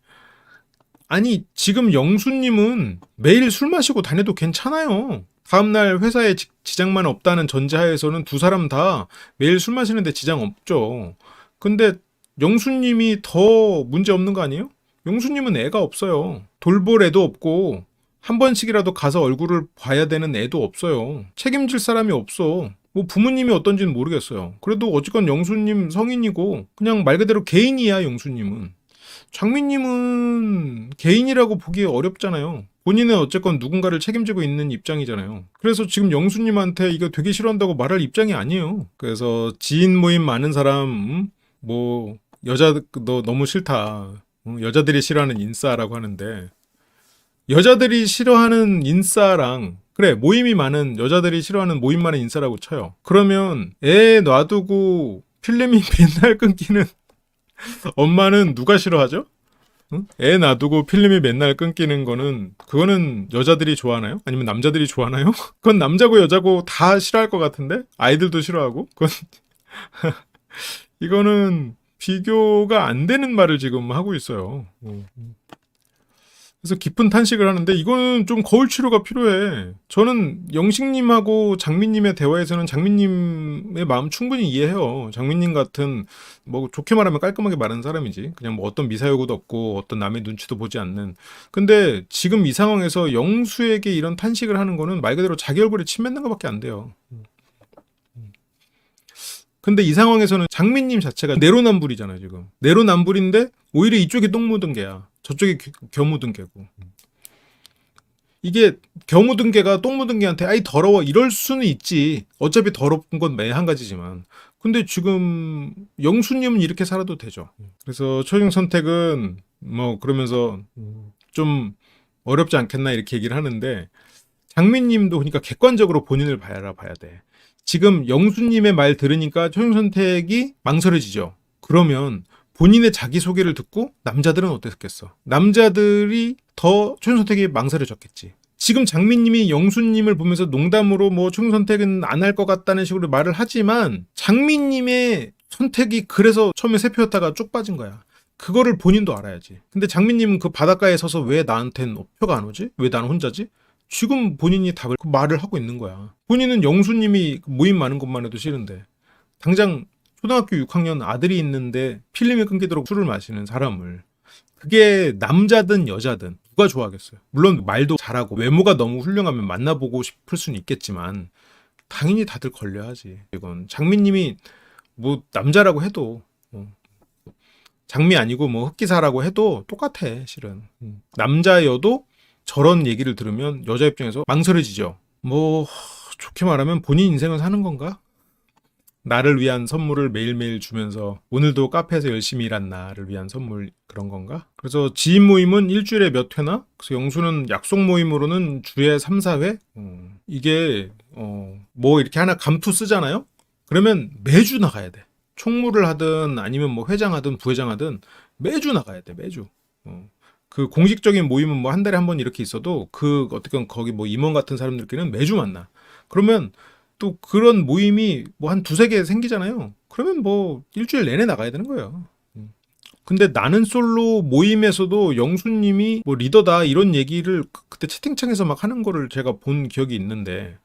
아니 지금 영수님은 매일 술 마시고 다녀도 괜찮아요. 다음날 회사에 지장만 없다는 전제하에서는 2사람 다 매일 술 마시는데 지장 없죠. 근데 영수님이 더 문제 없는 거 아니에요? 영수님은 애가 없어요. 돌볼 애도 없고 한 번씩이라도 가서 얼굴을 봐야 되는 애도 없어요. 책임질 사람이 없어. 뭐 부모님이 어떤지는 모르겠어요. 그래도 어쨌건 영수님 성인이고 그냥 말 그대로 개인이야 영수님은. 장미님은 개인이라고 보기 어렵잖아요. 본인은 어쨌건 누군가를 책임지고 있는 입장이잖아요. 그래서 지금 영수님한테 이거 되게 싫어한다고 말할 입장이 아니에요. 그래서 지인 모임 많은 사람, 뭐 여자 너 너무 싫다. 여자들이 싫어하는 인싸라고 하는데 여자들이 싫어하는 인싸랑 그래 모임이 많은 여자들이 싫어하는 모임 많은 인싸라고 쳐요. 그러면 애 놔두고 필름이 맨날 끊기는 엄마는 누가 싫어하죠? 응? 애 놔두고 필름이 맨날 끊기는 거는 그거는 여자들이 좋아하나요? 아니면 남자들이 좋아하나요? 그건 남자고 여자고 다 싫어할 것 같은데 아이들도 싫어하고 그건 이거는 비교가 안 되는 말을 지금 하고 있어요. 그래서 깊은 탄식을 하는데 이거는 좀 거울 치료가 필요해. 저는 영식님하고 장미님의 대화에서는 장미님의 마음 충분히 이해해요. 장미님 같은 뭐 좋게 말하면 깔끔하게 말하는 사람이지. 그냥 뭐 어떤 미사여구도 없고 어떤 남의 눈치도 보지 않는. 근데 지금 이 상황에서 영수에게 이런 탄식을 하는 거는 말 그대로 자기 얼굴에 침 뱉는 것밖에 안 돼요. 근데 이 상황에서는 장미님 자체가 내로남불이잖아요 지금. 내로남불인데 오히려 이쪽이 똥 묻은 개야. 저쪽이 겨묻은 개고. 이게 겨묻은 개가 똥 묻은 개한테 아이 더러워 이럴 수는 있지. 어차피 더러운 건 매 한 가지지만. 근데 지금 영수님은 이렇게 살아도 되죠. 그래서 최종 선택은 뭐 그러면서 좀 어렵지 않겠나 이렇게 얘기를 하는데 장미님도 그러니까 객관적으로 본인을 봐야 돼. 지금 영수님의 말 들으니까 최종 선택이 망설여지죠. 그러면 본인의 자기소개를 듣고 남자들은 어땠겠어? 남자들이 더 최종 선택이 망설여졌겠지. 지금 장미님이 영수님을 보면서 농담으로 뭐 최종 선택은 안 할 것 같다는 식으로 말을 하지만 장미님의 선택이 그래서 처음에 세 표였다가 쭉 빠진 거야. 그거를 본인도 알아야지. 근데 장미님은 그 바닷가에 서서 왜 나한텐 표가 안 오지? 왜 나는 혼자지? 지금 본인이 답을 그 말을 하고 있는 거야. 본인은 영수님이 모임 많은 것만 해도 싫은데 당장 초등학교 6학년 아들이 있는데 필름이 끊기도록 술을 마시는 사람을 그게 남자든 여자든 누가 좋아하겠어요. 물론 말도 잘하고 외모가 너무 훌륭하면 만나보고 싶을 수는 있겠지만 당연히 다들 걸려하지. 이건 장미님이 뭐 남자라고 해도 장미 아니고 뭐 흑기사라고 해도 똑같아 실은. 남자여도 저런 얘기를 들으면 여자 입장에서 망설여지죠. 뭐 좋게 말하면 본인 인생을 사는 건가? 나를 위한 선물을 매일매일 주면서 오늘도 카페에서 열심히 일한 나를 위한 선물 그런 건가? 그래서 지인 모임은 일주일에 몇 회나? 그래서 영수는 약속 모임으로는 주에 3, 4회? 이게 뭐 이렇게 하나 감투 쓰잖아요? 그러면 매주 나가야 돼. 총무를 하든 아니면 뭐 회장하든 부회장하든 매주 나가야 돼, 매주. 그 공식적인 모임은 뭐 한 달에 한 번 이렇게 있어도 그 어떻게 거기 뭐 임원 같은 사람들끼리는 매주 만나. 그러면 또 그런 모임이 뭐 한 두세 개 생기잖아요. 그러면 뭐 일주일 내내 나가야 되는 거예요. 근데 나는 솔로 모임에서도 영수님이 뭐 리더다 이런 얘기를 그때 채팅창에서 막 하는 거를 제가 본 기억이 있는데,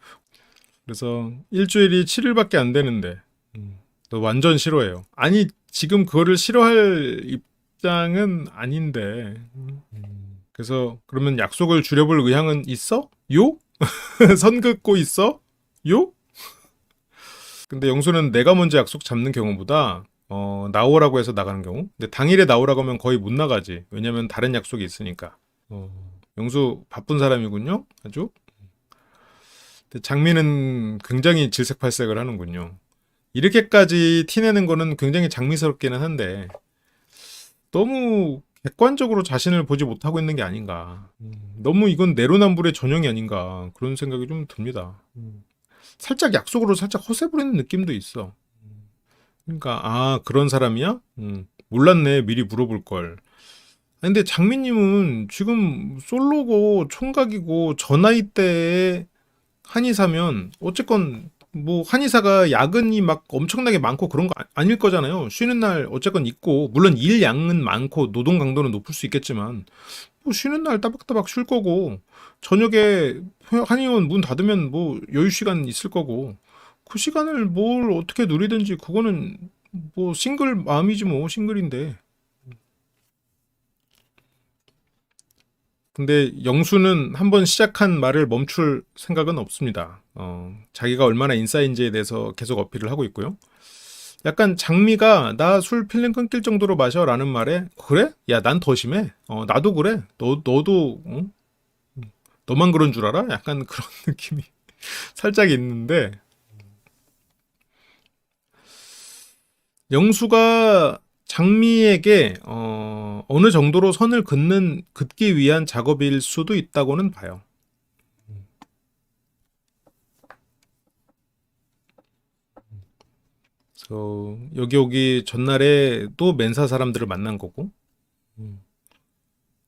그래서 일주일이 7일밖에 안 되는데 너 완전 싫어해요. 아니 지금 그거를 싫어할 입장은 아닌데. 그래서 그러면 약속을 줄여볼 의향은 있어? 요? 선 긋고 있어? 요? 근데 영수는 내가 먼저 약속 잡는 경우보다 나오라고 해서 나가는 경우. 근데 당일에 나오라고 하면 거의 못 나가지. 왜냐면 다른 약속이 있으니까. 영수 바쁜 사람이군요. 아주. 근데 장미는 굉장히 질색팔색을 하는군요. 이렇게까지 티내는 거는 굉장히 장미스럽기는 한데 너무 객관적으로 자신을 보지 못하고 있는 게 아닌가. 너무 이건 내로남불의 전형이 아닌가 그런 생각이 좀 듭니다. 살짝 약속으로 살짝 허세 부리는 느낌도 있어. 그러니까 아 그런 사람이야? 몰랐네 미리 물어볼 걸. 근데 장미님은 지금 솔로고 총각이고 저 나이 때에 한의사면 어쨌건 뭐 한의사가 야근이 막 엄청나게 많고 그런 거 아닐 거잖아요. 쉬는 날 어쨌건 있고 물론 일 양은 많고 노동 강도는 높을 수 있겠지만 뭐 쉬는 날 따박따박 쉴 거고 저녁에 한의원 문 닫으면 뭐 여유 시간 있을 거고 그 시간을 뭘 어떻게 누리든지 그거는 뭐 싱글 마음이지 뭐 싱글인데. 근데 영수는 한번 시작한 말을 멈출 생각은 없습니다. 자기가 얼마나 인싸인지에 대해서 계속 어필을 하고 있고요. 약간 장미가 나 술 필름 끊길 정도로 마셔라는 말에 그래? 야, 난 더 심해. 나도 그래. 너도 너만 그런 줄 알아? 약간 그런 느낌이 살짝 있는데 영수가 장미에게 어느 정도로 선을 긋기 위한 작업일 수도 있다고는 봐요. 그래서 여기 오기 전날에 또 멘사 사람들을 만난 거고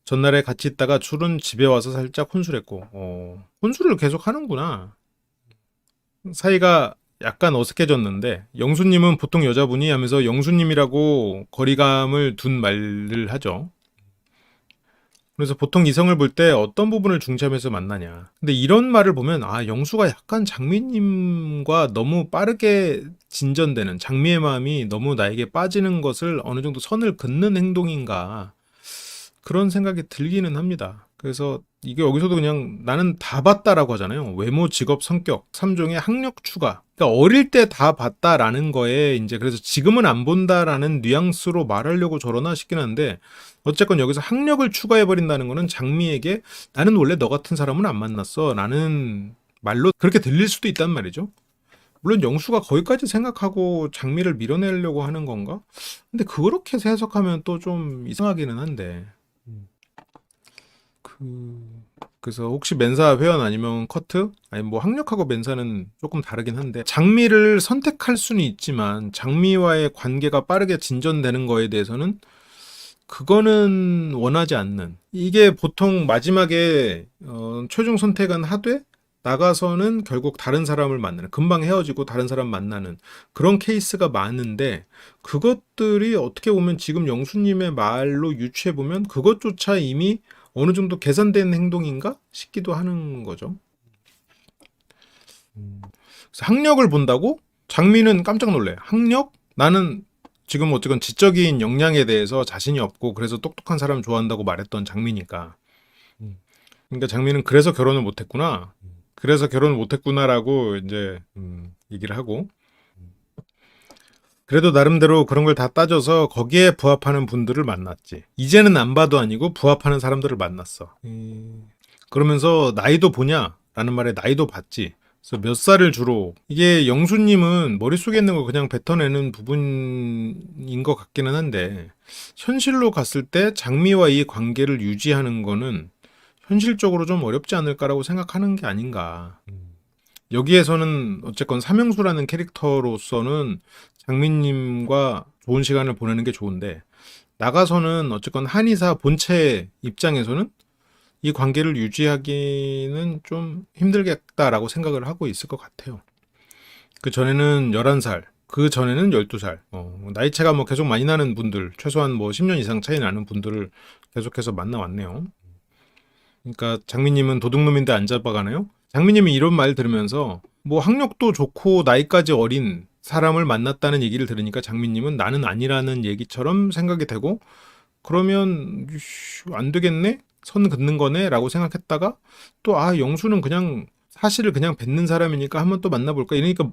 전날에 같이 있다가 술은 집에 와서 살짝 혼술했고 혼술을 계속 하는구나. 사이가 약간 어색해졌는데 영수님은 보통 여자분이 하면서 영수님이라고 거리감을 둔 말을 하죠. 그래서 보통 이성을 볼 때 어떤 부분을 중점해서 만나냐. 근데 이런 말을 보면 아 영수가 약간 장미님과 너무 빠르게 진전되는 장미의 마음이 너무 나에게 빠지는 것을 어느 정도 선을 긋는 행동인가 그런 생각이 들기는 합니다. 그래서 이게 여기서도 그냥 나는 다 봤다라고 하잖아요. 외모, 직업, 성격, 3종의 학력 추가. 그러니까 어릴 때 다 봤다라는 거에 이제 그래서 지금은 안 본다라는 뉘앙스로 말하려고 저러나 싶긴 한데 어쨌건 여기서 학력을 추가해 버린다는 거는 장미에게 나는 원래 너 같은 사람은 안 만났어. 라는 말로 그렇게 들릴 수도 있단 말이죠. 물론 영수가 거기까지 생각하고 장미를 밀어내려고 하는 건가? 근데 그렇게 해석하면 또 좀 이상하기는 한데. 그래서 혹시 멘사 회원 아니면 커트? 아니 뭐 학력하고 멘사는 조금 다르긴 한데 장미를 선택할 수는 있지만 장미와의 관계가 빠르게 진전되는 거에 대해서는 그거는 원하지 않는. 이게 보통 마지막에 최종 선택은 하되 나가서는 결국 다른 사람을 만나는 금방 헤어지고 다른 사람 만나는 그런 케이스가 많은데 그것들이 어떻게 보면 지금 영수님의 말로 유추해 보면 그것조차 이미 어느 정도 계산된 행동인가 싶기도 하는 거죠. 그래서 학력을 본다고 장미는 깜짝 놀래. 학력? 나는 지금 어쨌건 지적인 역량에 대해서 자신이 없고 그래서 똑똑한 사람 좋아한다고 말했던 장미니까. 그러니까 장미는 그래서 결혼을 못했구나. 그래서 결혼을 못했구나라고 이제 얘기를 하고 그래도 나름대로 그런 걸 다 따져서 거기에 부합하는 분들을 만났지. 이제는 안 봐도 아니고 부합하는 사람들을 만났어. 그러면서 나이도 보냐? 라는 말에 나이도 봤지. 그래서 몇 살을 주로 이게 영수님은 머릿속에 있는 거 그냥 뱉어내는 부분인 것 같기는 한데 현실로 갔을 때 장미와 이 관계를 유지하는 거는 현실적으로 좀 어렵지 않을까라고 생각하는 게 아닌가. 여기에서는 어쨌건 삼형수라는 캐릭터로서는 장민님과 좋은 시간을 보내는 게 좋은데 나가서는 어쨌건 한의사 본체 입장에서는 이 관계를 유지하기는 좀 힘들겠다라고 생각을 하고 있을 것 같아요. 그 전에는 11살, 그 전에는 12살. 나이 차가 뭐 계속 많이 나는 분들, 최소한 뭐 10년 이상 차이 나는 분들을 계속해서 만나왔네요. 그러니까 장미님은 도둑놈인데 안 잡아가나요? 장미님이 이런 말 들으면서 뭐 학력도 좋고 나이까지 어린 사람을 만났다는 얘기를 들으니까 장미님은 나는 아니라는 얘기처럼 생각이 되고 그러면 안 되겠네? 선 긋는 거네? 라고 생각했다가 또 영수는 그냥 사실을 그냥 뱉는 사람이니까 한번 또 만나볼까? 이러니까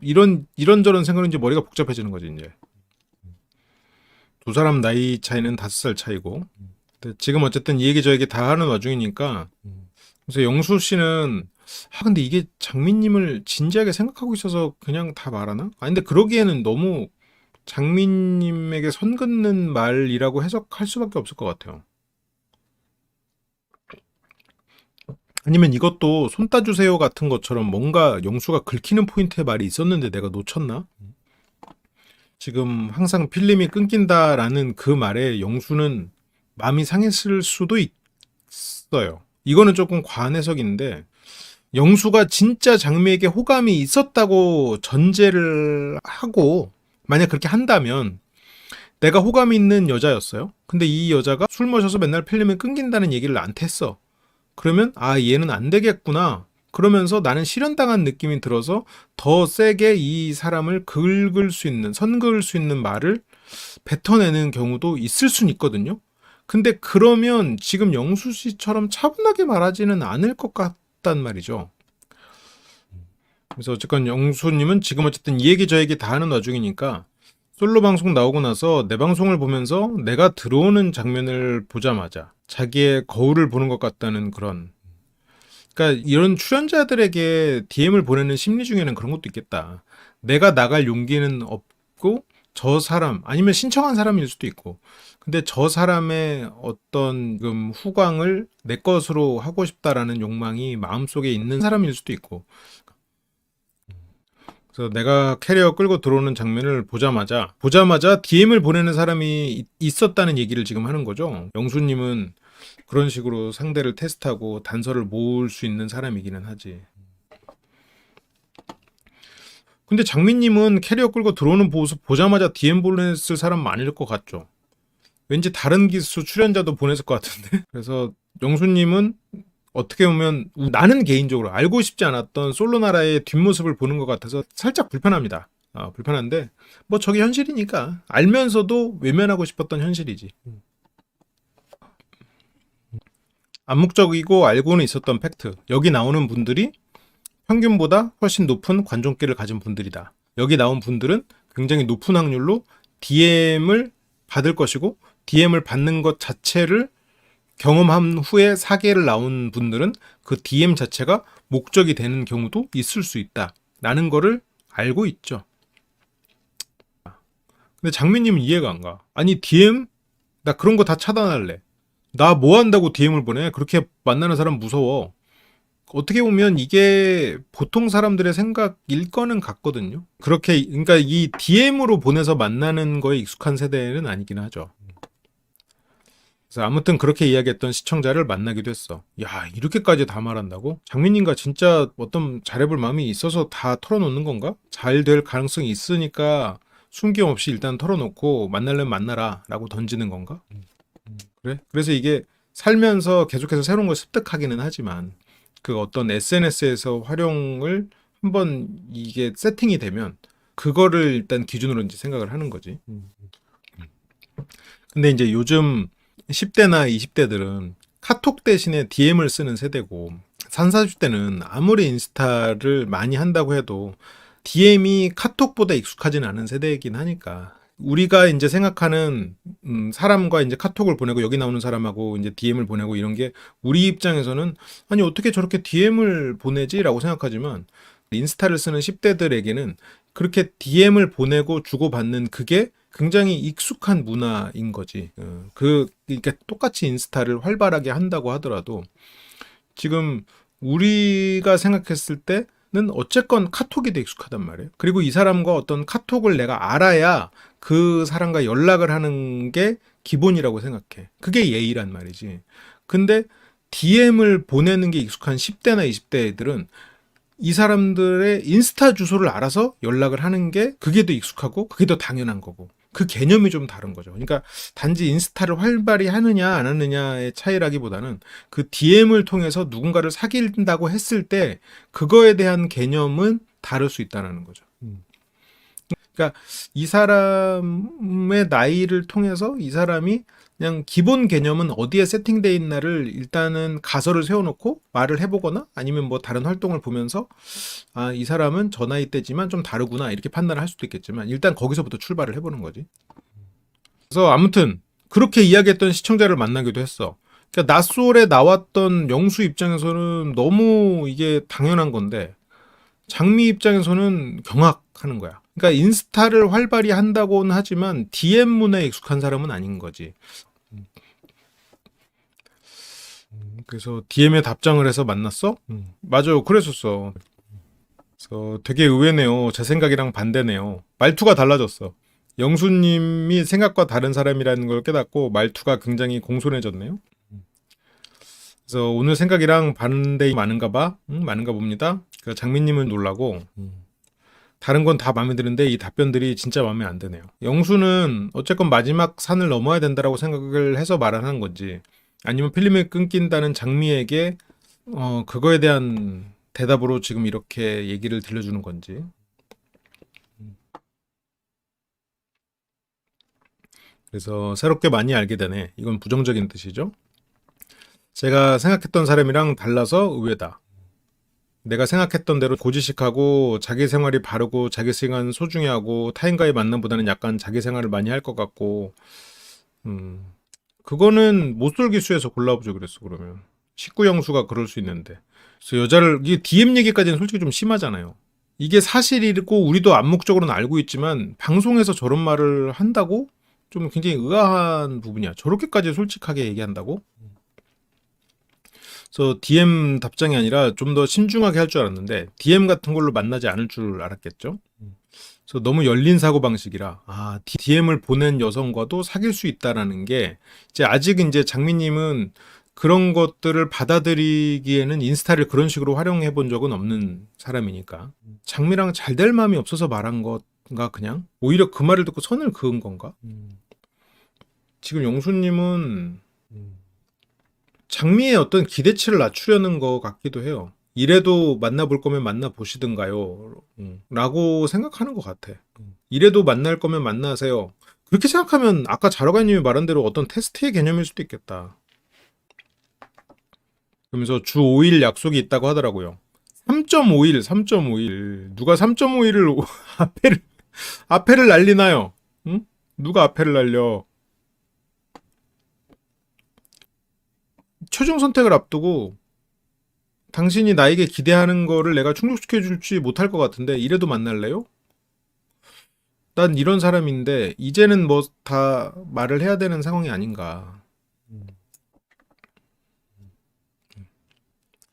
이런저런 생각은 이제 머리가 복잡해지는 거지 이제. 두 사람 나이 차이는 5살 차이고 근데 지금 어쨌든 이 얘기 저 얘기 다 하는 와중이니까 그래서 영수 씨는 근데 이게 장민님을 진지하게 생각하고 있어서 그냥 다 말하나? 근데 그러기에는 너무 장민님에게 선 긋는 말이라고 해석할 수밖에 없을 것 같아요. 아니면 이것도 손 따주세요 같은 것처럼 뭔가 영수가 긁히는 포인트의 말이 있었는데 내가 놓쳤나? 지금 항상 필름이 끊긴다라는 그 말에 영수는 마음이 상했을 수도 있어요. 이거는 조금 과한 해석인데 영수가 진짜 장미에게 호감이 있었다고 전제를 하고 만약 그렇게 한다면 내가 호감이 있는 여자였어요. 근데 이 여자가 술 마셔서 맨날 필름이 끊긴다는 얘기를 나한테 했어. 그러면 얘는 안 되겠구나. 그러면서 나는 실현당한 느낌이 들어서 더 세게 이 사람을 긁을 수 있는, 선긋을 수 있는 말을 뱉어내는 경우도 있을 수는 있거든요. 근데 그러면 지금 영수 씨처럼 차분하게 말하지는 않을 것 같단 말이죠. 그래서 어쨌건 영수님은 지금 어쨌든 이 얘기 저 얘기 다 하는 와중이니까 솔로 방송 나오고 나서 내 방송을 보면서 내가 들어오는 장면을 보자마자 자기의 거울을 보는 것 같다는 그런 그러니까 이런 출연자들에게 DM을 보내는 심리 중에는 그런 것도 있겠다. 내가 나갈 용기는 없고 저 사람 아니면 신청한 사람일 수도 있고 근데 저 사람의 어떤 후광을 내 것으로 하고 싶다라는 욕망이 마음속에 있는 사람일 수도 있고 그래서 내가 캐리어 끌고 들어오는 장면을 보자마자 DM을 보내는 사람이 있었다는 얘기를 지금 하는 거죠. 영수님은 그런 식으로 상대를 테스트하고 단서를 모을 수 있는 사람이기는 하지. 근데 장민님은 캐리어 끌고 들어오는 모습 보자마자 DM 보냈을 사람 아닐 것 같죠. 왠지 다른 기수 출연자도 보냈을 것 같은데. 그래서 영수님은 어떻게 보면 나는 개인적으로 알고 싶지 않았던 솔로나라의 뒷모습을 보는 것 같아서 살짝 불편합니다. 불편한데 뭐 저게 현실이니까 알면서도 외면하고 싶었던 현실이지. 암묵적이고 알고는 있었던 팩트. 여기 나오는 분들이 평균보다 훨씬 높은 관종기를 가진 분들이다. 여기 나온 분들은 굉장히 높은 확률로 DM을 받을 것이고 DM을 받는 것 자체를 경험한 후에 사계를 나온 분들은 그 DM 자체가 목적이 되는 경우도 있을 수 있다. 라는 거를 알고 있죠. 근데 장미님은 이해가 안 가. 아니 DM? 나 그런 거 다 차단할래. 나 뭐 한다고 DM을 보내? 그렇게 만나는 사람 무서워. 어떻게 보면 이게 보통 사람들의 생각일 거는 같거든요. 그러니까 이 DM으로 보내서 만나는 거에 익숙한 세대는 아니긴 하죠. 그래서 아무튼 그렇게 이야기했던 시청자를 만나기도 했어. 야, 이렇게까지 다 말한다고? 장민님과 진짜 어떤 잘해볼 마음이 있어서 다 털어놓는 건가? 잘 될 가능성이 있으니까 숨김없이 일단 털어놓고 만나려면 만나라 라고 던지는 건가? 그래? 그래서 이게 살면서 계속해서 새로운 걸 습득하기는 하지만 그 어떤 SNS에서 활용을 한번 이게 세팅이 되면 그거를 일단 기준으로 이제 생각을 하는 거지. 근데 이제 요즘 10대나 20대들은 카톡 대신에 DM을 쓰는 세대고 30, 40대는 아무리 인스타를 많이 한다고 해도 DM이 카톡보다 익숙하진 않은 세대이긴 하니까 우리가 이제 생각하는 사람과 이제 카톡을 보내고 여기 나오는 사람하고 이제 DM을 보내고 이런 게 우리 입장에서는 아니 어떻게 저렇게 DM을 보내지라고 생각하지만 인스타를 쓰는 10대들에게는 그렇게 DM을 보내고 주고받는 그게 굉장히 익숙한 문화인 거지. 그러니까 똑같이 인스타를 활발하게 한다고 하더라도 지금 우리가 생각했을 때 어쨌건 카톡이 더 익숙하단 말이에요. 그리고 이 사람과 어떤 카톡을 내가 알아야 그 사람과 연락을 하는 게 기본이라고 생각해. 그게 예의란 말이지. 근데 DM을 보내는 게 익숙한 10대나 20대 애들은 이 사람들의 인스타 주소를 알아서 연락을 하는 게 그게 더 익숙하고 그게 더 당연한 거고. 그 개념이 좀 다른 거죠. 그러니까 단지 인스타를 활발히 하느냐 안 하느냐의 차이라기보다는 그 DM을 통해서 누군가를 사귄다고 했을 때 그거에 대한 개념은 다를 수 있다는 거죠. 그러니까 이 사람의 나이를 통해서 이 사람이 그냥 기본 개념은 어디에 세팅되어 있나를 일단은 가설을 세워놓고 말을 해보거나 아니면 뭐 다른 활동을 보면서 아, 이 사람은 저 나이 때지만 좀 다르구나 이렇게 판단을 할 수도 있겠지만 일단 거기서부터 출발을 해보는 거지. 그래서 아무튼 그렇게 이야기했던 시청자를 만나기도 했어. 그러니까 낯솔에 나왔던 영수 입장에서는 너무 이게 당연한 건데 장미 입장에서는 경악하는 거야. 그러니까 인스타를 활발히 한다고는 하지만 DM 문화에 익숙한 사람은 아닌 거지. 그래서 DM에 답장을 해서 만났어? 맞아, 그랬었어. 그래서 되게 의외네요. 제 생각이랑 반대네요. 말투가 달라졌어. 영수님이 생각과 다른 사람이라는 걸 깨닫고 말투가 굉장히 공손해졌네요. 그래서 오늘 생각이랑 반대 많은가 봐? 많은가 봅니다. 그래서 장미님은 놀라고 다른 건 다 마음에 드는데 이 답변들이 진짜 마음에 안 드네요. 영수는 어쨌건 마지막 산을 넘어야 된다라고 생각을 해서 말하는 건지 아니면 필름이 끊긴다는 장미에게 그거에 대한 대답으로 지금 이렇게 얘기를 들려주는 건지. 그래서 새롭게 많이 알게 되네. 이건 부정적인 뜻이죠. 제가 생각했던 사람이랑 달라서 의외다. 내가 생각했던 대로 고지식하고 자기 생활이 바르고 자기 시간 소중히 하고 타인과의 만남보다는 약간 자기 생활을 많이 할 것 같고 그거는 못쏠기수에서 골라보죠. 그랬어. 그러면 19영수가 그럴 수 있는데 그래서 여자를 이게 DM 얘기까지는 솔직히 좀 심하잖아요. 이게 사실이고 우리도 암묵적으로는 알고 있지만 방송에서 저런 말을 한다고 좀 굉장히 의아한 부분이야. 저렇게까지 솔직하게 얘기한다고? 그래서 DM 답장이 아니라 좀 더 신중하게 할 줄 알았는데 DM 같은 걸로 만나지 않을 줄 알았겠죠. 그래서 너무 열린 사고 방식이라 DM을 보낸 여성과도 사귈 수 있다라는 게 이제 아직 이제 장미님은 그런 것들을 받아들이기에는 인스타를 그런 식으로 활용해 본 적은 없는 사람이니까 장미랑 잘 될 마음이 없어서 말한 건가 그냥 오히려 그 말을 듣고 선을 그은 건가? 지금 영수님은 장미의 어떤 기대치를 낮추려는 것 같기도 해요. 이래도 만나볼 거면 만나보시든가요? 라고 생각하는 것 같아. 이래도 만날 거면 만나세요. 그렇게 생각하면 아까 자러가님이 말한 대로 어떤 테스트의 개념일 수도 있겠다. 그러면서 주 5일 약속이 있다고 하더라고요. 3.5일, 3.5일. 누가 3.5일을 앞에를 날리나요? 응? 누가 앞에를 날려? 최종 선택을 앞두고 당신이 나에게 기대하는 거를 내가 충족시켜줄지 못할 것 같은데 이래도 만날래요? 난 이런 사람인데 이제는 뭐 다 말을 해야 되는 상황이 아닌가.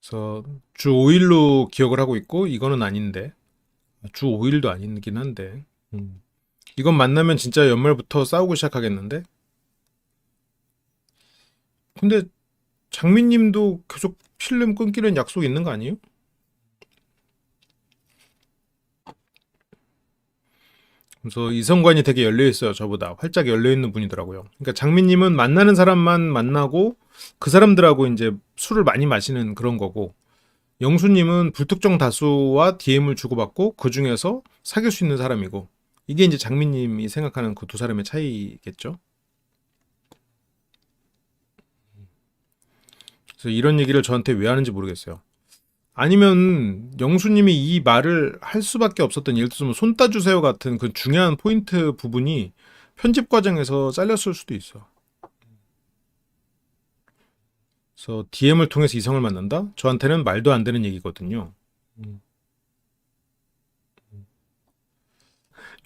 그래서 주 5일로 기억을 하고 있고 이거는 아닌데 주 5일도 아니긴 한데 이건 만나면 진짜 연말부터 싸우고 시작하겠는데? 근데 장미님도 계속 필름 끊기는 약속 있는 거 아니에요? 그래서 이성관이 되게 열려있어요. 저보다 활짝 열려있는 분이더라고요. 그러니까 장미님은 만나는 사람만 만나고 그 사람들하고 이제 술을 많이 마시는 그런 거고 영수님은 불특정 다수와 DM을 주고받고 그 중에서 사귈 수 있는 사람이고 이게 이제 장미님이 생각하는 그 두 사람의 차이겠죠. 그래서 이런 얘기를 저한테 왜 하는지 모르겠어요. 아니면 영수님이 이 말을 할 수밖에 없었던 예를 들어서 손 따주세요 같은 그 중요한 포인트 부분이 편집 과정에서 잘렸을 수도 있어. 그래서 DM을 통해서 이성을 만난다? 저한테는 말도 안 되는 얘기거든요.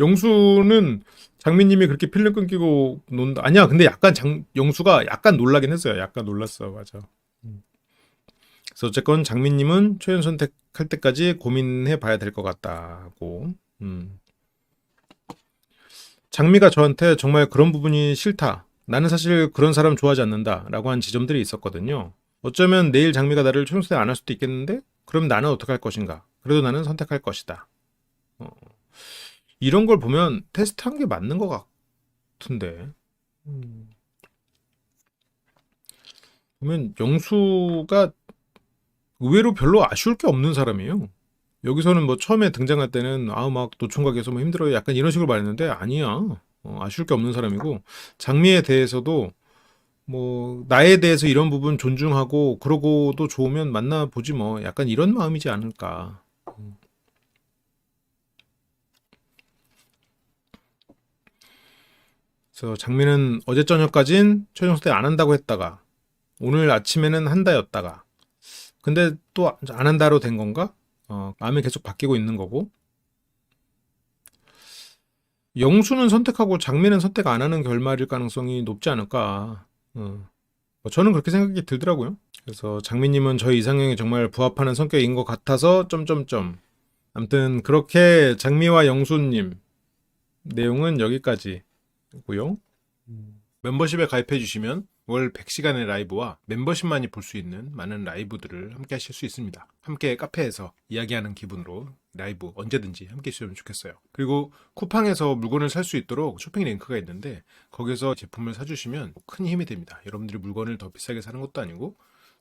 영수는 장미님이 그렇게 필름 끊기고 논다. 아니야, 근데 약간 영수가 약간 놀라긴 했어요. 약간 놀랐어, 맞아. 그래서 어쨌건 장미님은 초연 선택 선택할 때까지 고민해 봐야 될 것 같다고. 장미가 저한테 정말 그런 부분이 싫다. 나는 사실 그런 사람 좋아하지 않는다. 라고 한 지점들이 있었거든요. 어쩌면 내일 장미가 나를 초용선택 안 할 수도 있겠는데? 그럼 나는 어떻게 할 것인가? 그래도 나는 선택할 것이다. 어, 이런 걸 보면 테스트한 게 맞는 것 같은데. 음, 보면 영수가 의외로 별로 아쉬울 게 없는 사람이에요. 여기서는 뭐 처음에 등장할 때는 막 노총각에서 뭐 힘들어요. 약간 이런 식으로 말했는데 아니야. 아쉬울 게 없는 사람이고 장미에 대해서도 뭐 나에 대해서 이런 부분 존중하고 그러고도 좋으면 만나보지 뭐 약간 이런 마음이지 않을까. 그래서 장미는 어제 저녁까진 최종 선택 안 한다고 했다가 오늘 아침에는 한다였다가 근데 또 안 한다로 된 건가? 마음이 계속 바뀌고 있는 거고 영수는 선택하고 장미는 선택 안 하는 결말일 가능성이 높지 않을까. 저는 그렇게 생각이 들더라고요. 그래서 장미님은 저희 이상형에 정말 부합하는 성격인 것 같아서 점점점. 아무튼 그렇게 장미와 영수님 내용은 여기까지고요. 멤버십에 가입해 주시면 월 100시간의 라이브와 멤버십만이 볼 수 있는 많은 라이브들을 함께 하실 수 있습니다. 함께 카페에서 이야기하는 기분으로 라이브 언제든지 함께 해주시면 좋겠어요. 그리고 쿠팡에서 물건을 살 수 있도록 쇼핑 링크가 있는데 거기서 제품을 사주시면 큰 힘이 됩니다. 여러분들이 물건을 더 비싸게 사는 것도 아니고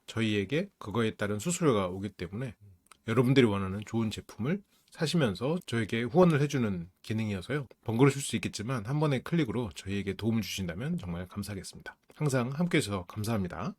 저희에게 그거에 따른 수수료가 오기 때문에 여러분들이 원하는 좋은 제품을 사시면서 저에게 후원을 해주는 기능이어서요. 번거로우실 수 있겠지만 한 번의 클릭으로 저희에게 도움을 주신다면 정말 감사하겠습니다. 항상 함께 해주셔서 감사합니다.